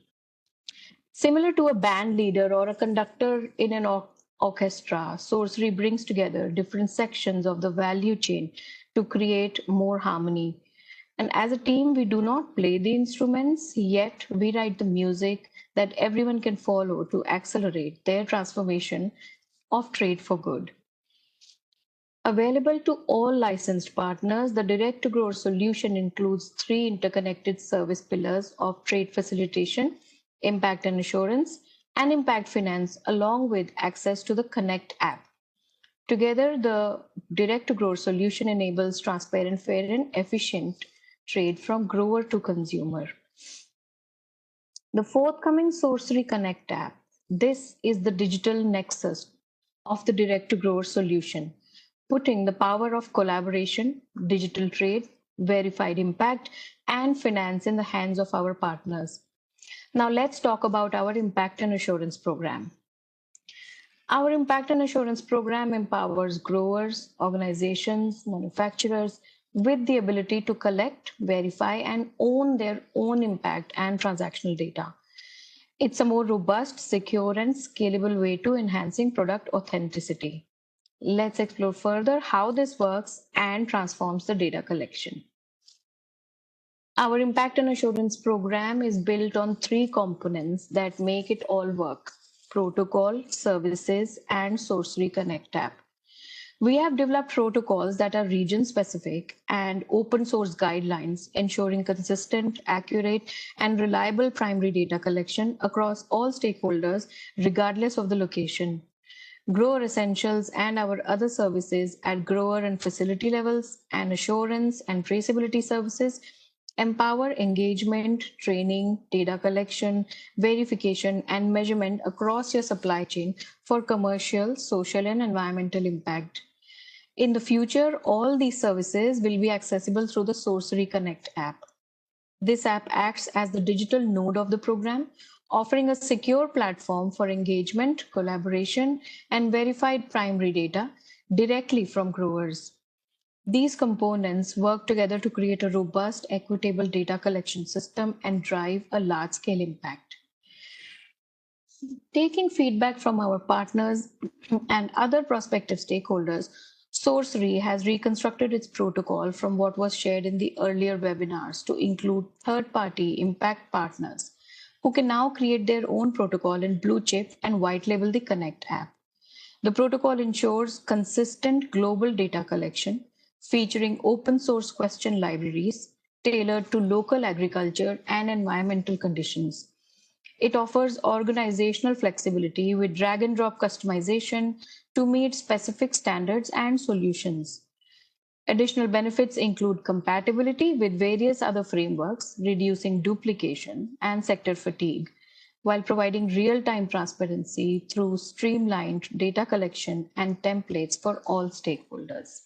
Similar to a band leader or a conductor in an orchestra, Sourcery brings together different sections of the value chain to create more harmony. And as a team, we do not play the instruments, yet we write the music that everyone can follow to accelerate their transformation of trade for good. Available to all licensed partners, the direct-to-grower solution includes three interconnected service pillars of trade facilitation, impact and assurance, and impact finance, along with access to the Connect app. Together, the direct-to-grower solution enables transparent, fair, and efficient trade from grower to consumer. The forthcoming Sourcery Connect app. This is the digital nexus of the direct-to-grower solution, putting the power of collaboration, digital trade, verified impact, and finance in the hands of our partners. Now let's talk about our impact and assurance program. Our impact and assurance program empowers growers, organizations, manufacturers with the ability to collect, verify, and own their own impact and transactional data. It's a more robust, secure, and scalable way to enhancing product authenticity. Let's explore further how this works and transforms the data collection. Our impact and assurance program is built on three components that make it all work: protocol, services, and Sourcery Connect app. We have developed protocols that are region specific and open source guidelines, ensuring consistent, accurate, and reliable primary data collection across all stakeholders, regardless of the location. Grower Essentials and our other services at grower and facility levels, and assurance and traceability services empower engagement, training, data collection, verification, and measurement across your supply chain for commercial, social, and environmental impact. In the future, all these services will be accessible through the Sourcery Connect app. This app acts as the digital node of the program, offering a secure platform for engagement, collaboration, and verified primary data directly from growers. These components work together to create a robust, equitable data collection system and drive a large-scale impact. Taking feedback from our partners and other prospective stakeholders, Sourcery has reconstructed its protocol from what was shared in the earlier webinars to include third-party impact partners who can now create their own protocol in blue chip and white label the Connect app. The protocol ensures consistent global data collection, featuring open source question libraries tailored to local agriculture and environmental conditions. It offers organizational flexibility with drag and drop customization to meet specific standards and solutions. Additional benefits include compatibility with various other frameworks, reducing duplication and sector fatigue, while providing real-time transparency through streamlined data collection and templates for all stakeholders.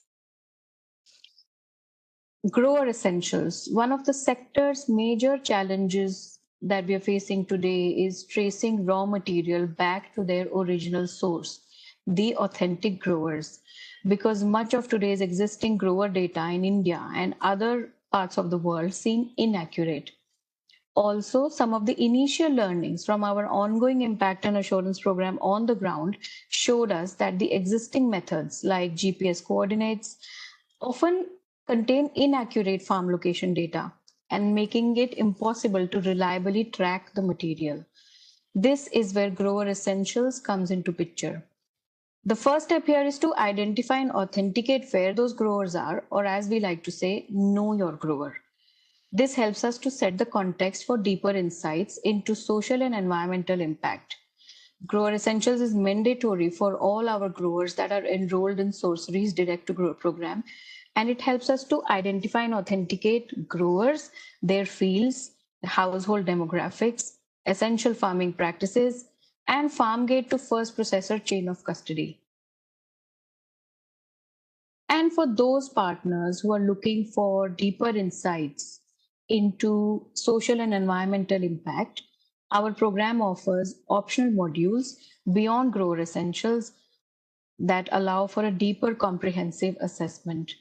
Grower Essentials. One of the sector's major challenges that we are facing today is tracing raw material back to their original source, the authentic growers. because much of today's existing grower data in India and other parts of the world seem inaccurate. Also, some of the initial learnings from our ongoing impact and assurance program on the ground showed us that the existing methods like GPS coordinates often contain inaccurate farm location data and making it impossible to reliably track the material. This is where Grower Essentials comes into picture. The first step here is to identify and authenticate where those growers are, or as we like to say, know your grower. This helps us to set the context for deeper insights into social and environmental impact. Grower Essentials is mandatory for all our growers that are enrolled in Sorcery's Direct to Grower program, and it helps us to identify and authenticate growers, their fields, household demographics, essential farming practices, and farm gate to first processor chain of custody. And for those partners who are looking for deeper insights into social and environmental impact, our program offers optional modules beyond Grower Essentials that allow for a deeper comprehensive assessment.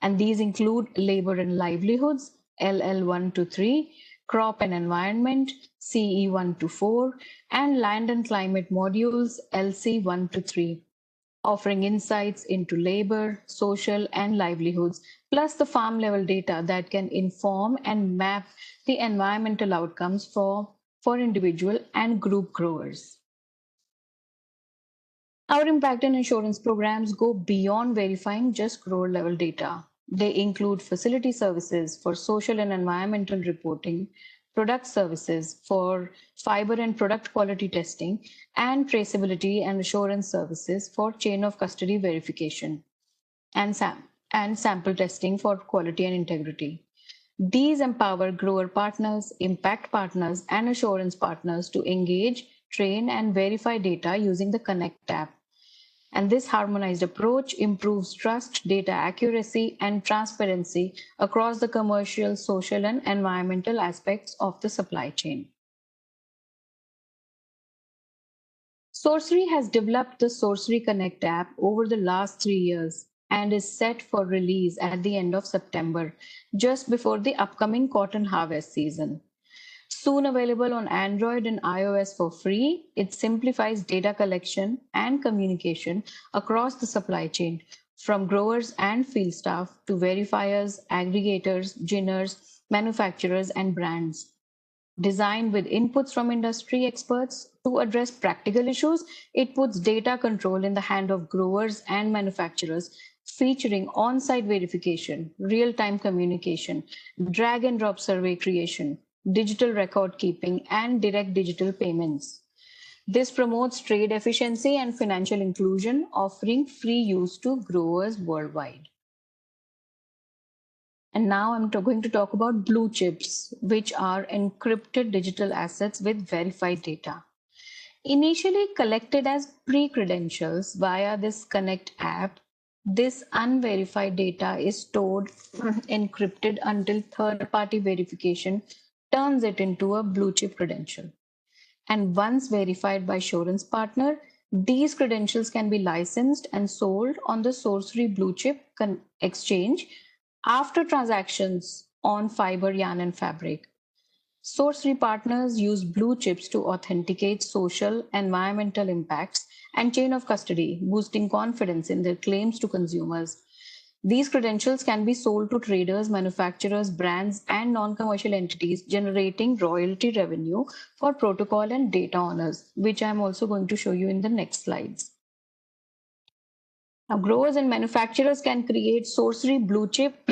And these include labor and livelihoods, LL1 to 3, crop and environment, CE1 to 4, and land and climate modules, LC1 to 3, offering insights into labor, social, and livelihoods, plus the farm level data that can inform and map the environmental outcomes for individual and group growers. Our impact and insurance programs go beyond verifying just grower level data. They include facility services for social and environmental reporting, product services for fiber and product quality testing, and traceability and assurance services for chain of custody verification and sample testing for quality and integrity. These empower grower partners, impact partners, and assurance partners to engage, train, and verify data using the Connect app. And this harmonized approach improves trust, data accuracy, and transparency across the commercial, social, and environmental aspects of the supply chain. Sorcery has developed the Sorcery Connect app over the last 3 years and is set for release at the end of September, just before the upcoming cotton harvest season. Soon available on Android and iOS for free, it simplifies data collection and communication across the supply chain, from growers and field staff to verifiers, aggregators, ginners, manufacturers, and brands. Designed with inputs from industry experts to address practical issues, it puts data control in the hand of growers and manufacturers, featuring on-site verification, real-time communication, drag and drop survey creation, digital record keeping, and direct digital payments. This promotes trade efficiency and financial inclusion, offering free use to growers worldwide. And now I'm going to talk about blue chips, which are encrypted digital assets with verified data. Initially collected as pre-credentials via this Connect app, this unverified data is stored encrypted until third-party verification turns it into a blue chip credential. And once verified by assurance partner, these credentials can be licensed and sold on the Sorcery Blue Chip exchange after transactions on fiber, yarn, and fabric. Sorcery partners use blue chips to authenticate social, environmental impacts, and chain of custody, boosting confidence in their claims to consumers. These credentials can be sold to traders, manufacturers, brands, and non-commercial entities, generating royalty revenue for protocol and data owners, which I'm also going to show you in the next slides. Now, growers and manufacturers can create Sorcery Blue Chip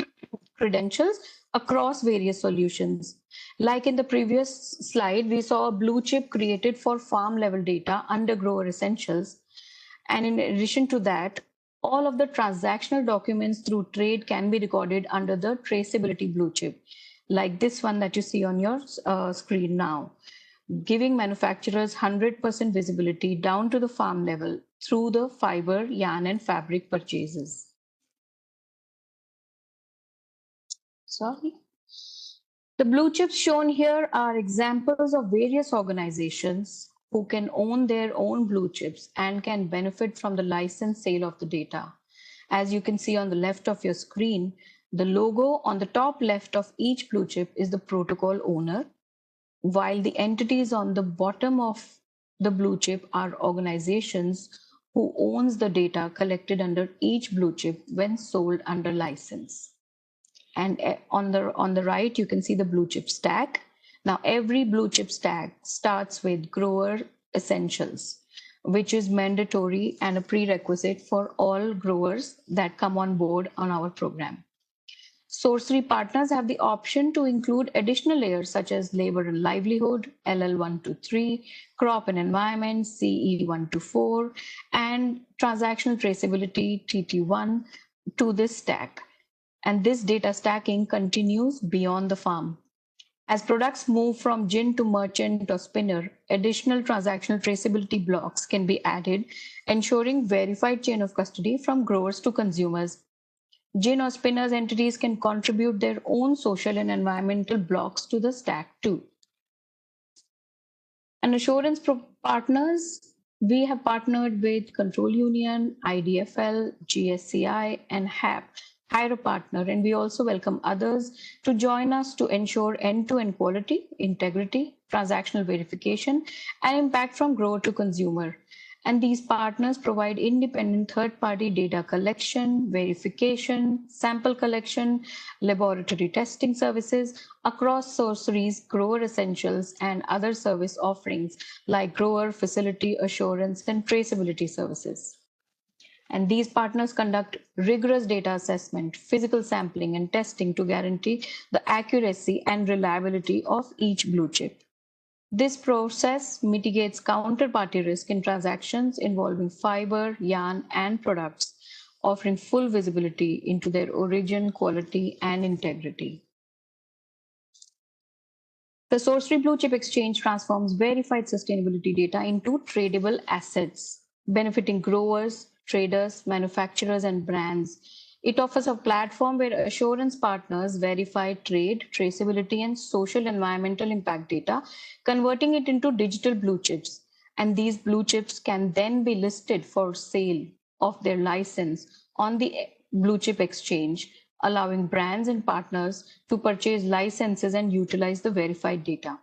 credentials across various solutions. Like in the previous slide, we saw a blue chip created for farm level data under Grower Essentials. And in addition to that, all of the transactional documents through trade can be recorded under the traceability blue chip, like this one that you see on your screen now, giving manufacturers 100% visibility down to the farm level through the fiber, yarn, and fabric purchases. Sorry. The blue chips shown here are examples of various organizations who can own their own blue chips and can benefit from the license sale of the data. As you can see on the left of your screen, the logo on the top left of each blue chip is the protocol owner, while the entities on the bottom of the blue chip are organizations who owns the data collected under each blue chip when sold under license. And on the right, you can see the blue chip stack. Now, every blue chip stack starts with grower essentials, which is mandatory and a prerequisite for all growers that come on board on our program. Sourcery partners have the option to include additional layers such as labor and livelihood, LL123, crop and environment, CE124, and transactional traceability, TT1, to this stack. And this data stacking continues beyond the farm. As products move from gin to merchant or spinner, additional transactional traceability blocks can be added, ensuring verified chain of custody from growers to consumers. Gin or spinners entities can contribute their own social and environmental blocks to the stack too. And assurance partners, we have partnered with Control Union, IDFL, GSCI, and HAP, hire a partner, and we also welcome others to join us to ensure end-to-end quality, integrity, transactional verification, and impact from grower to consumer. And these partners provide independent third-party data collection, verification, sample collection, laboratory testing services across Sorcery's grower essentials and other service offerings like grower facility assurance and traceability services. And these partners conduct rigorous data assessment, physical sampling, and testing to guarantee the accuracy and reliability of each blue chip. This process mitigates counterparty risk in transactions involving fiber, yarn, and products, offering full visibility into their origin, quality, and integrity. The Sorcery Blue Chip Exchange transforms verified sustainability data into tradable assets, benefiting growers, traders, manufacturers, and brands. It offers a platform where assurance partners verify trade, traceability, and social environmental impact data, converting it into digital blue chips. And these blue chips can then be listed for sale of their license on the Blue Chip Exchange, allowing brands and partners to purchase licenses and utilize the verified data.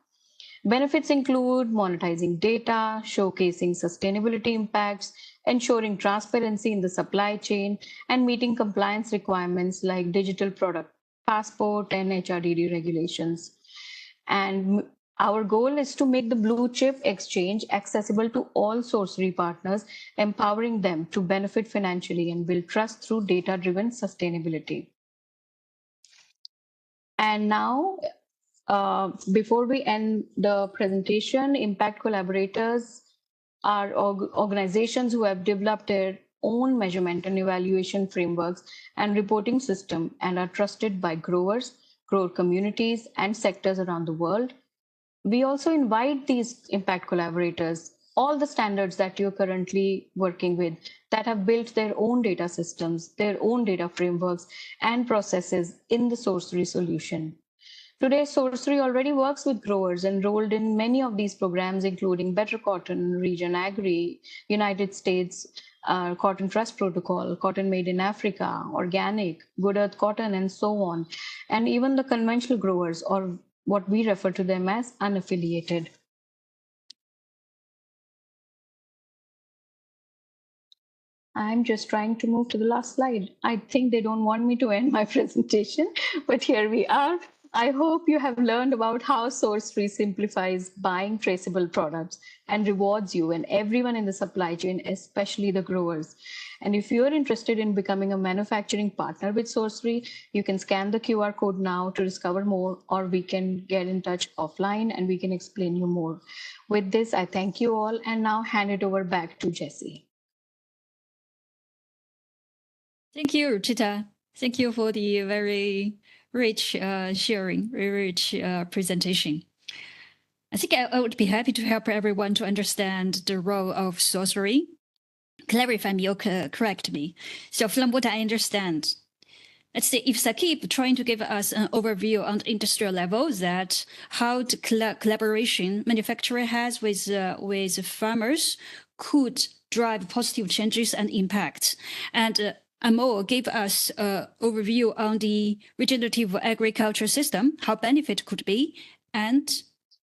Benefits include monetizing data, showcasing sustainability impacts, ensuring transparency in the supply chain, and meeting compliance requirements like digital product passport and HRDD regulations. And our goal is to make the Blue Chip Exchange accessible to all Sorcery partners, empowering them to benefit financially and build trust through data-driven sustainability. And now, before we end the presentation, impact collaborators are organizations who have developed their own measurement and evaluation frameworks and reporting system and are trusted by growers, grower communities, and sectors around the world. We also invite these impact collaborators, all the standards that you're currently working with, that have built their own data systems, their own data frameworks, and processes in the Sorcery solution. Today, Sorcery already works with growers enrolled in many of these programs, including Better Cotton, Regen Agri, United States Cotton Trust Protocol, Cotton Made in Africa, Organic, Good Earth Cotton, and so on, and even the conventional growers, or what we refer to them as unaffiliated. I'm just trying to move to the last slide. I think they don't want me to end my presentation, but here we are. I hope you have learned about how Sorcery simplifies buying traceable products and rewards you and everyone in the supply chain, especially the growers. And if you're interested in becoming a manufacturing partner with Sorcery, you can scan the QR code now to discover more, or we can get in touch offline and we can explain you more. With this, I thank you all and now hand it over back to Jessie. Thank you, Ruchita. Thank you for the very rich sharing, very rich presentation. I think I would be happy to help everyone to understand the role of Sorcery. Clarify me or correct me. So from what I understand, let's say if Sakib trying to give us an overview on the industrial level, that how the collaboration manufacturer has with farmers could drive positive changes and impact. And Amol gave us an overview on the regenerative agriculture system, how benefit could be, and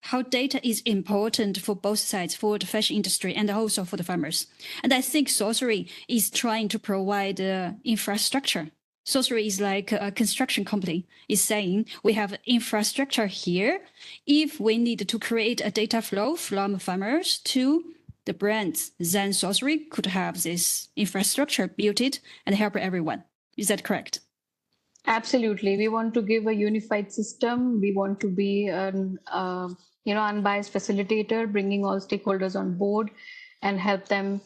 how data is important for both sides, for the fashion industry and also for the farmers. And I think Sorcery is trying to provide infrastructure. Sorcery is like a construction company is saying we have infrastructure here. If we need to create a data flow from farmers to the brands, then Sorcery could have this infrastructure built it and help everyone. Is that correct? Absolutely. We want to give a unified system. We want to be an unbiased facilitator, bringing all stakeholders on board and help them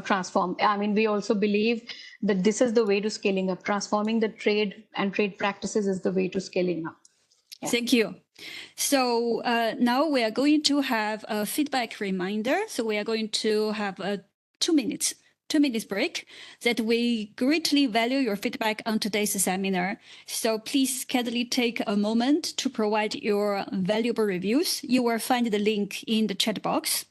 transform. I mean, we also believe that this is the way to scaling up. Transforming the trade and trade practices is the way to scaling up. Yeah. Thank you. So now we are going to have a feedback reminder. So we are going to have a 2 minutes break that we greatly value your feedback on today's seminar. So please kindly take a moment to provide your valuable reviews. You will find the link in the chat box.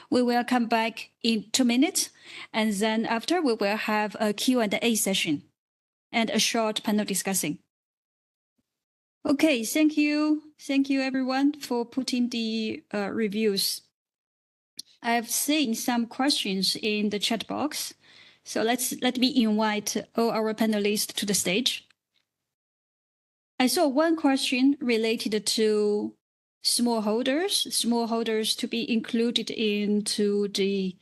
We will come back in 2 minutes, and then after we will have a Q&A session and a short panel discussing. Okay, thank you. Thank you everyone for putting the reviews. I've seen some questions in the chat box. So let me invite all our panelists to the stage. I saw one question related to smallholders to be included into the,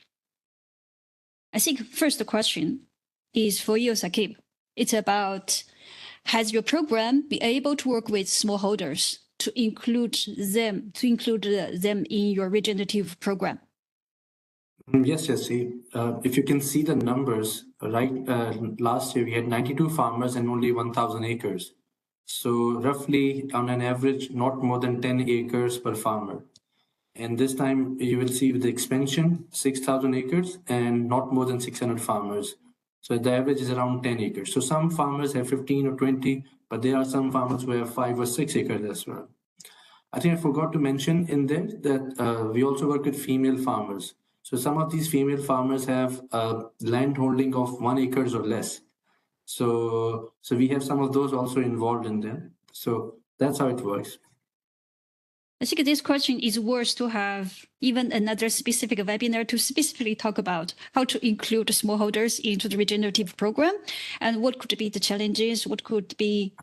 I think first question is for you, Sakib. It's about, has your program been able to work with smallholders to include them in your regenerative program? Yes, Jesse. If you can see the numbers, right? Last year we had 92 farmers and only 1,000 acres. So roughly on an average, not more than 10 acres per farmer. And this time you will see with the expansion, 6,000 acres and not more than 600 farmers. So the average is around 10 acres. So some farmers have 15 or 20, but there are some farmers who have 5 or 6 acres as well. I think I forgot to mention in there that we also work with female farmers. So some of these female farmers have land holding of 1 acres or less. So we have some of those also involved in them. So that's how it works. I think this question is worth to have even another specific webinar to specifically talk about how to include smallholders into the regenerative program and what could be the challenges, what could be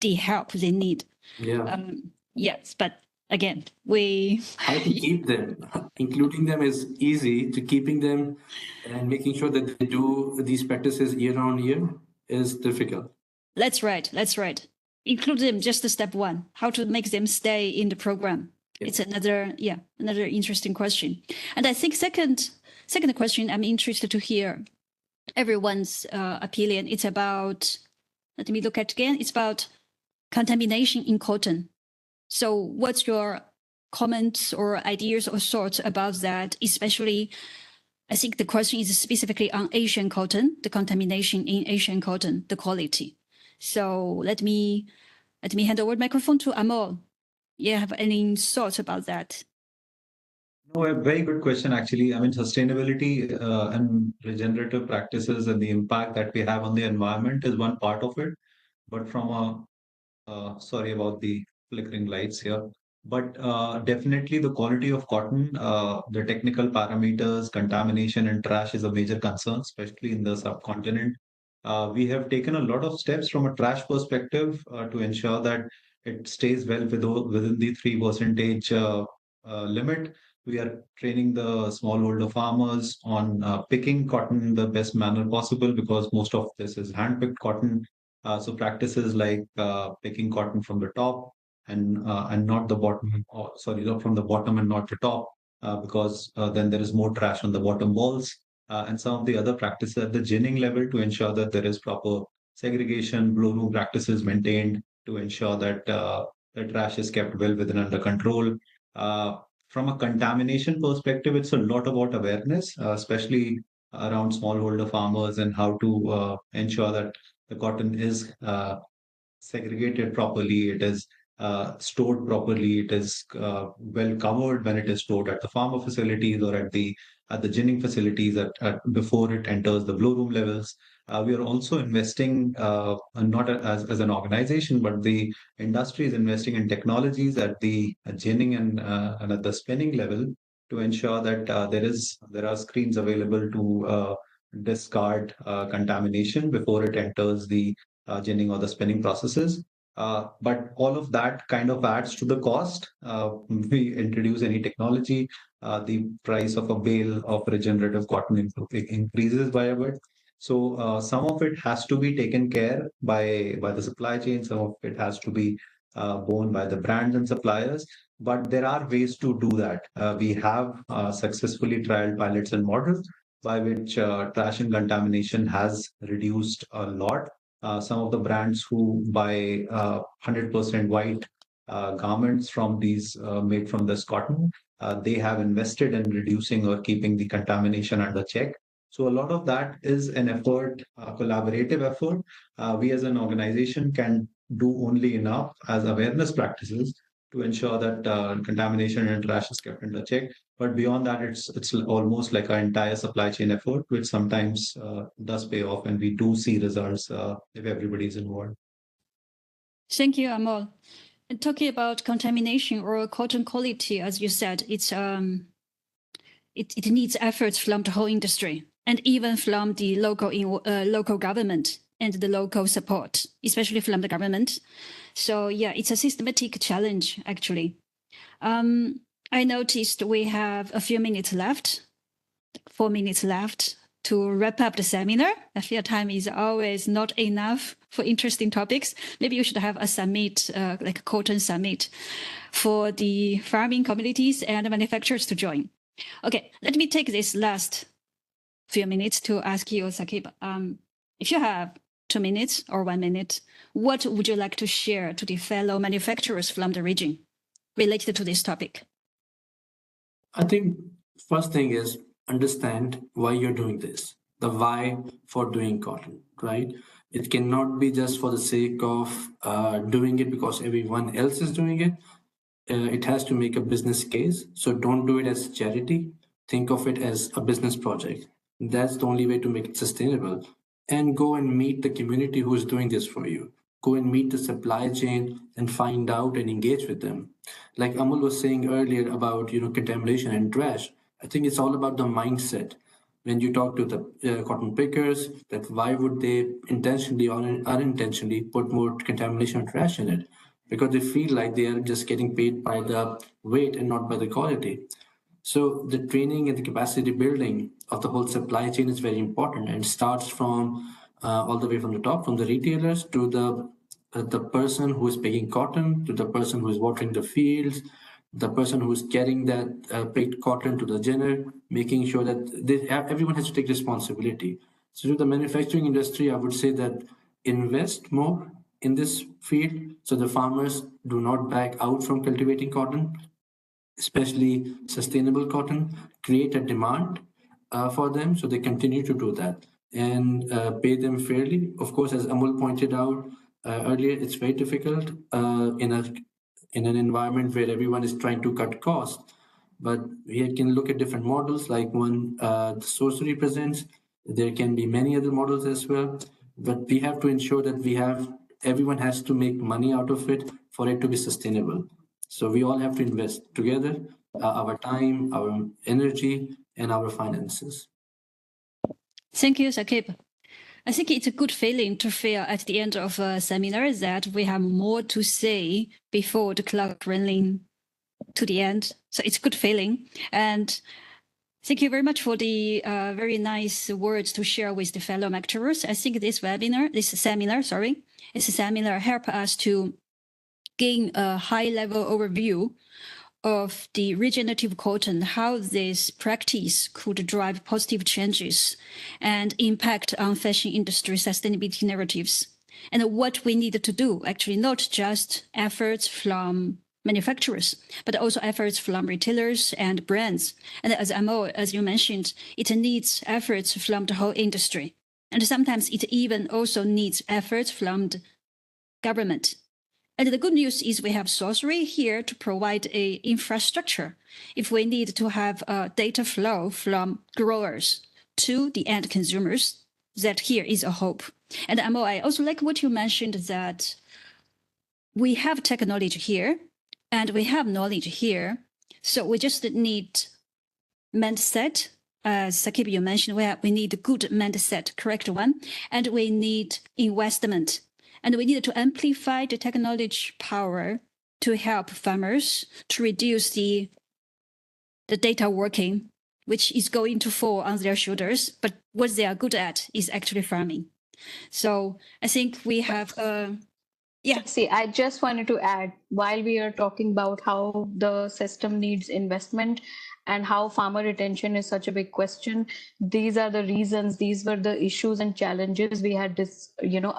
the help they need. Yeah. Yes, but again, how to keep them. Including them is easy. To keeping them and making sure that they do these practices year on year is difficult. That's right. Include them just the step one, how to make them stay in the program. Yeah. It's another interesting question. And I think second question, I'm interested to hear everyone's opinion. It's about, let me look at again, it's about contamination in cotton. So what's your comments or ideas or thoughts about that? Especially, I think the question is specifically on Asian cotton, the contamination in Asian cotton, the quality. So let me hand over the microphone to Amol. You have any thoughts about that? No, a very good question, actually. I mean, sustainability and regenerative practices and the impact that we have on the environment is one part of it. But from sorry about the flickering lights here. But definitely the quality of cotton, the technical parameters, contamination and trash is a major concern, especially in the subcontinent. We have taken a lot of steps from a trash perspective to ensure that it stays well within the 3% limit. We are training the smallholder farmers on picking cotton in the best manner possible because most of this is hand-picked cotton. So practices like picking cotton from the top and not the bottom, or sorry, not from the bottom and not the top, because then there is more trash on the bottom balls. And some of the other practices at the ginning level to ensure that there is proper segregation, blow room practices maintained to ensure that the trash is kept well within under control. From a contamination perspective, it's a lot about awareness, especially around smallholder farmers and how to ensure that the cotton is segregated properly, it is stored properly, it is well covered when it is stored at the farmer facilities or at the ginning facilities before it enters the blow room levels. we are also investing, not as an organization, but the industry is investing in technologies at the ginning and at the spinning level to ensure that there are screens available to discard contamination before it enters the ginning or the spinning processes. But all of that kind of adds to the cost. We introduce any technology, the price of a bale of regenerative cotton increases by a bit. So some of it has to be taken care by the supply chain. Some of it has to be borne by the brands and suppliers. But there are ways to do that. We have successfully trialed pilots and models by which trash and contamination has reduced a lot. Some of the brands who buy 100% white garments from these made from this cotton, they have invested in reducing or keeping the contamination under check. So a lot of that is an effort, a collaborative effort. We as an organization can do only enough as awareness practices to ensure that contamination and trash is kept under check. But beyond that, it's almost like our entire supply chain effort, which sometimes does pay off, and we do see results if everybody is involved. Thank you, Amol. And talking about contamination or cotton quality, as you said, it needs efforts from the whole industry and even from the local government and the local support, especially from the government. So yeah, it's a systematic challenge, actually. I noticed we have a few minutes left, 4 minutes left to wrap up the seminar. I feel time is always not enough for interesting topics. Maybe you should have a summit, like a cotton summit for the farming communities and manufacturers to join. Okay, let me take this last few minutes to ask you, Saqib. If you have 2 minutes or 1 minute, what would you like to share to the fellow manufacturers from the region related to this topic? I think first thing is understand why you're doing this, the why for doing cotton, right? It cannot be just for the sake of doing it because everyone else is doing it. It has to make a business case. So don't do it as charity. Think of it as a business project. That's the only way to make it sustainable. And go and meet the community who is doing this for you. Go and meet the supply chain and find out and engage with them. Like Amul was saying earlier about contamination and trash. I think it's all about the mindset. When you talk to the cotton pickers, that why would they intentionally or unintentionally put more contamination or trash in it? Because they feel like they are just getting paid by the weight and not by the quality. So the training and the capacity building of the whole supply chain is very important and starts from all the way from the top, from the retailers to the person who is picking cotton, to the person who is watering the fields, the person who is carrying that picked cotton to the ginner, making sure that everyone has to take responsibility. So to the manufacturing industry, I would say that invest more in this field so the farmers do not back out from cultivating cotton, especially sustainable cotton, create a demand for them so they continue to do that and pay them fairly. Of course, as Amul pointed out earlier, it's very difficult in an environment where everyone is trying to cut costs. But we can look at different models like one the sorcery presents. There can be many other models as well. But we have to ensure that everyone has to make money out of it for it to be sustainable. So we all have to invest together our time, our energy, and our finances. Thank you, Saqib. I think it's a good feeling to feel at the end of a seminar that we have more to say before the clock running to the end. So it's a good feeling. And thank you very much for the very nice words to share with the fellow lecturers. I think this seminar help us to gain a high-level overview of the regenerative cotton, how this practice could drive positive changes and impact on fashion industry sustainability narratives, and what we need to do, actually, not just efforts from manufacturers, but also efforts from retailers and brands. And as you mentioned, it needs efforts from the whole industry. And sometimes it even also needs efforts from the government. And the good news is we have sorcery here to provide a infrastructure if we need to have a data flow from growers to the end consumers. that here is a hope. And Amo, I also like what you mentioned that we have technology here and we have knowledge here. So we just need mindset. Sakib, you mentioned we need a good mindset, correct one, and we need investment. And we need to amplify the technology power to help farmers to reduce the data working, which is going to fall on their shoulders. But what they are good at is actually farming. So I think we have yeah. See, I just wanted to add, while we are talking about how the system needs investment and how farmer retention is such a big question, these are the reasons, these were the issues and challenges we had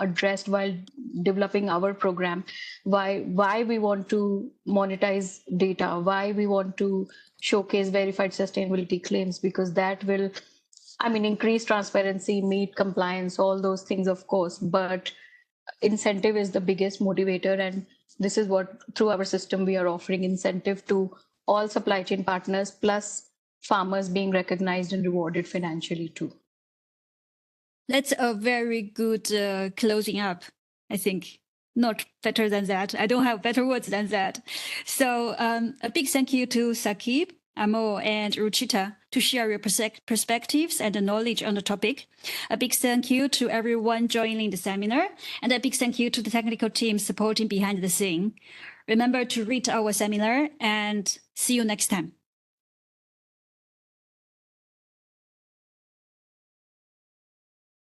addressed while developing our program. Why we want to monetize data, why we want to showcase verified sustainability claims, because that will, increase transparency, meet compliance, all those things, of course, but incentive is the biggest motivator, and this is what through our system we are offering incentive to all supply chain partners, plus farmers being recognized and rewarded financially too. That's a very good closing up, I think. Not better than that. I don't have better words than that. So a big thank you to Sakib, Amo, and Ruchita to share your perspectives and knowledge on the topic. A big thank you to everyone joining the seminar, and a big thank you to the technical team supporting behind the scene. Remember to read our seminar, and see you next time.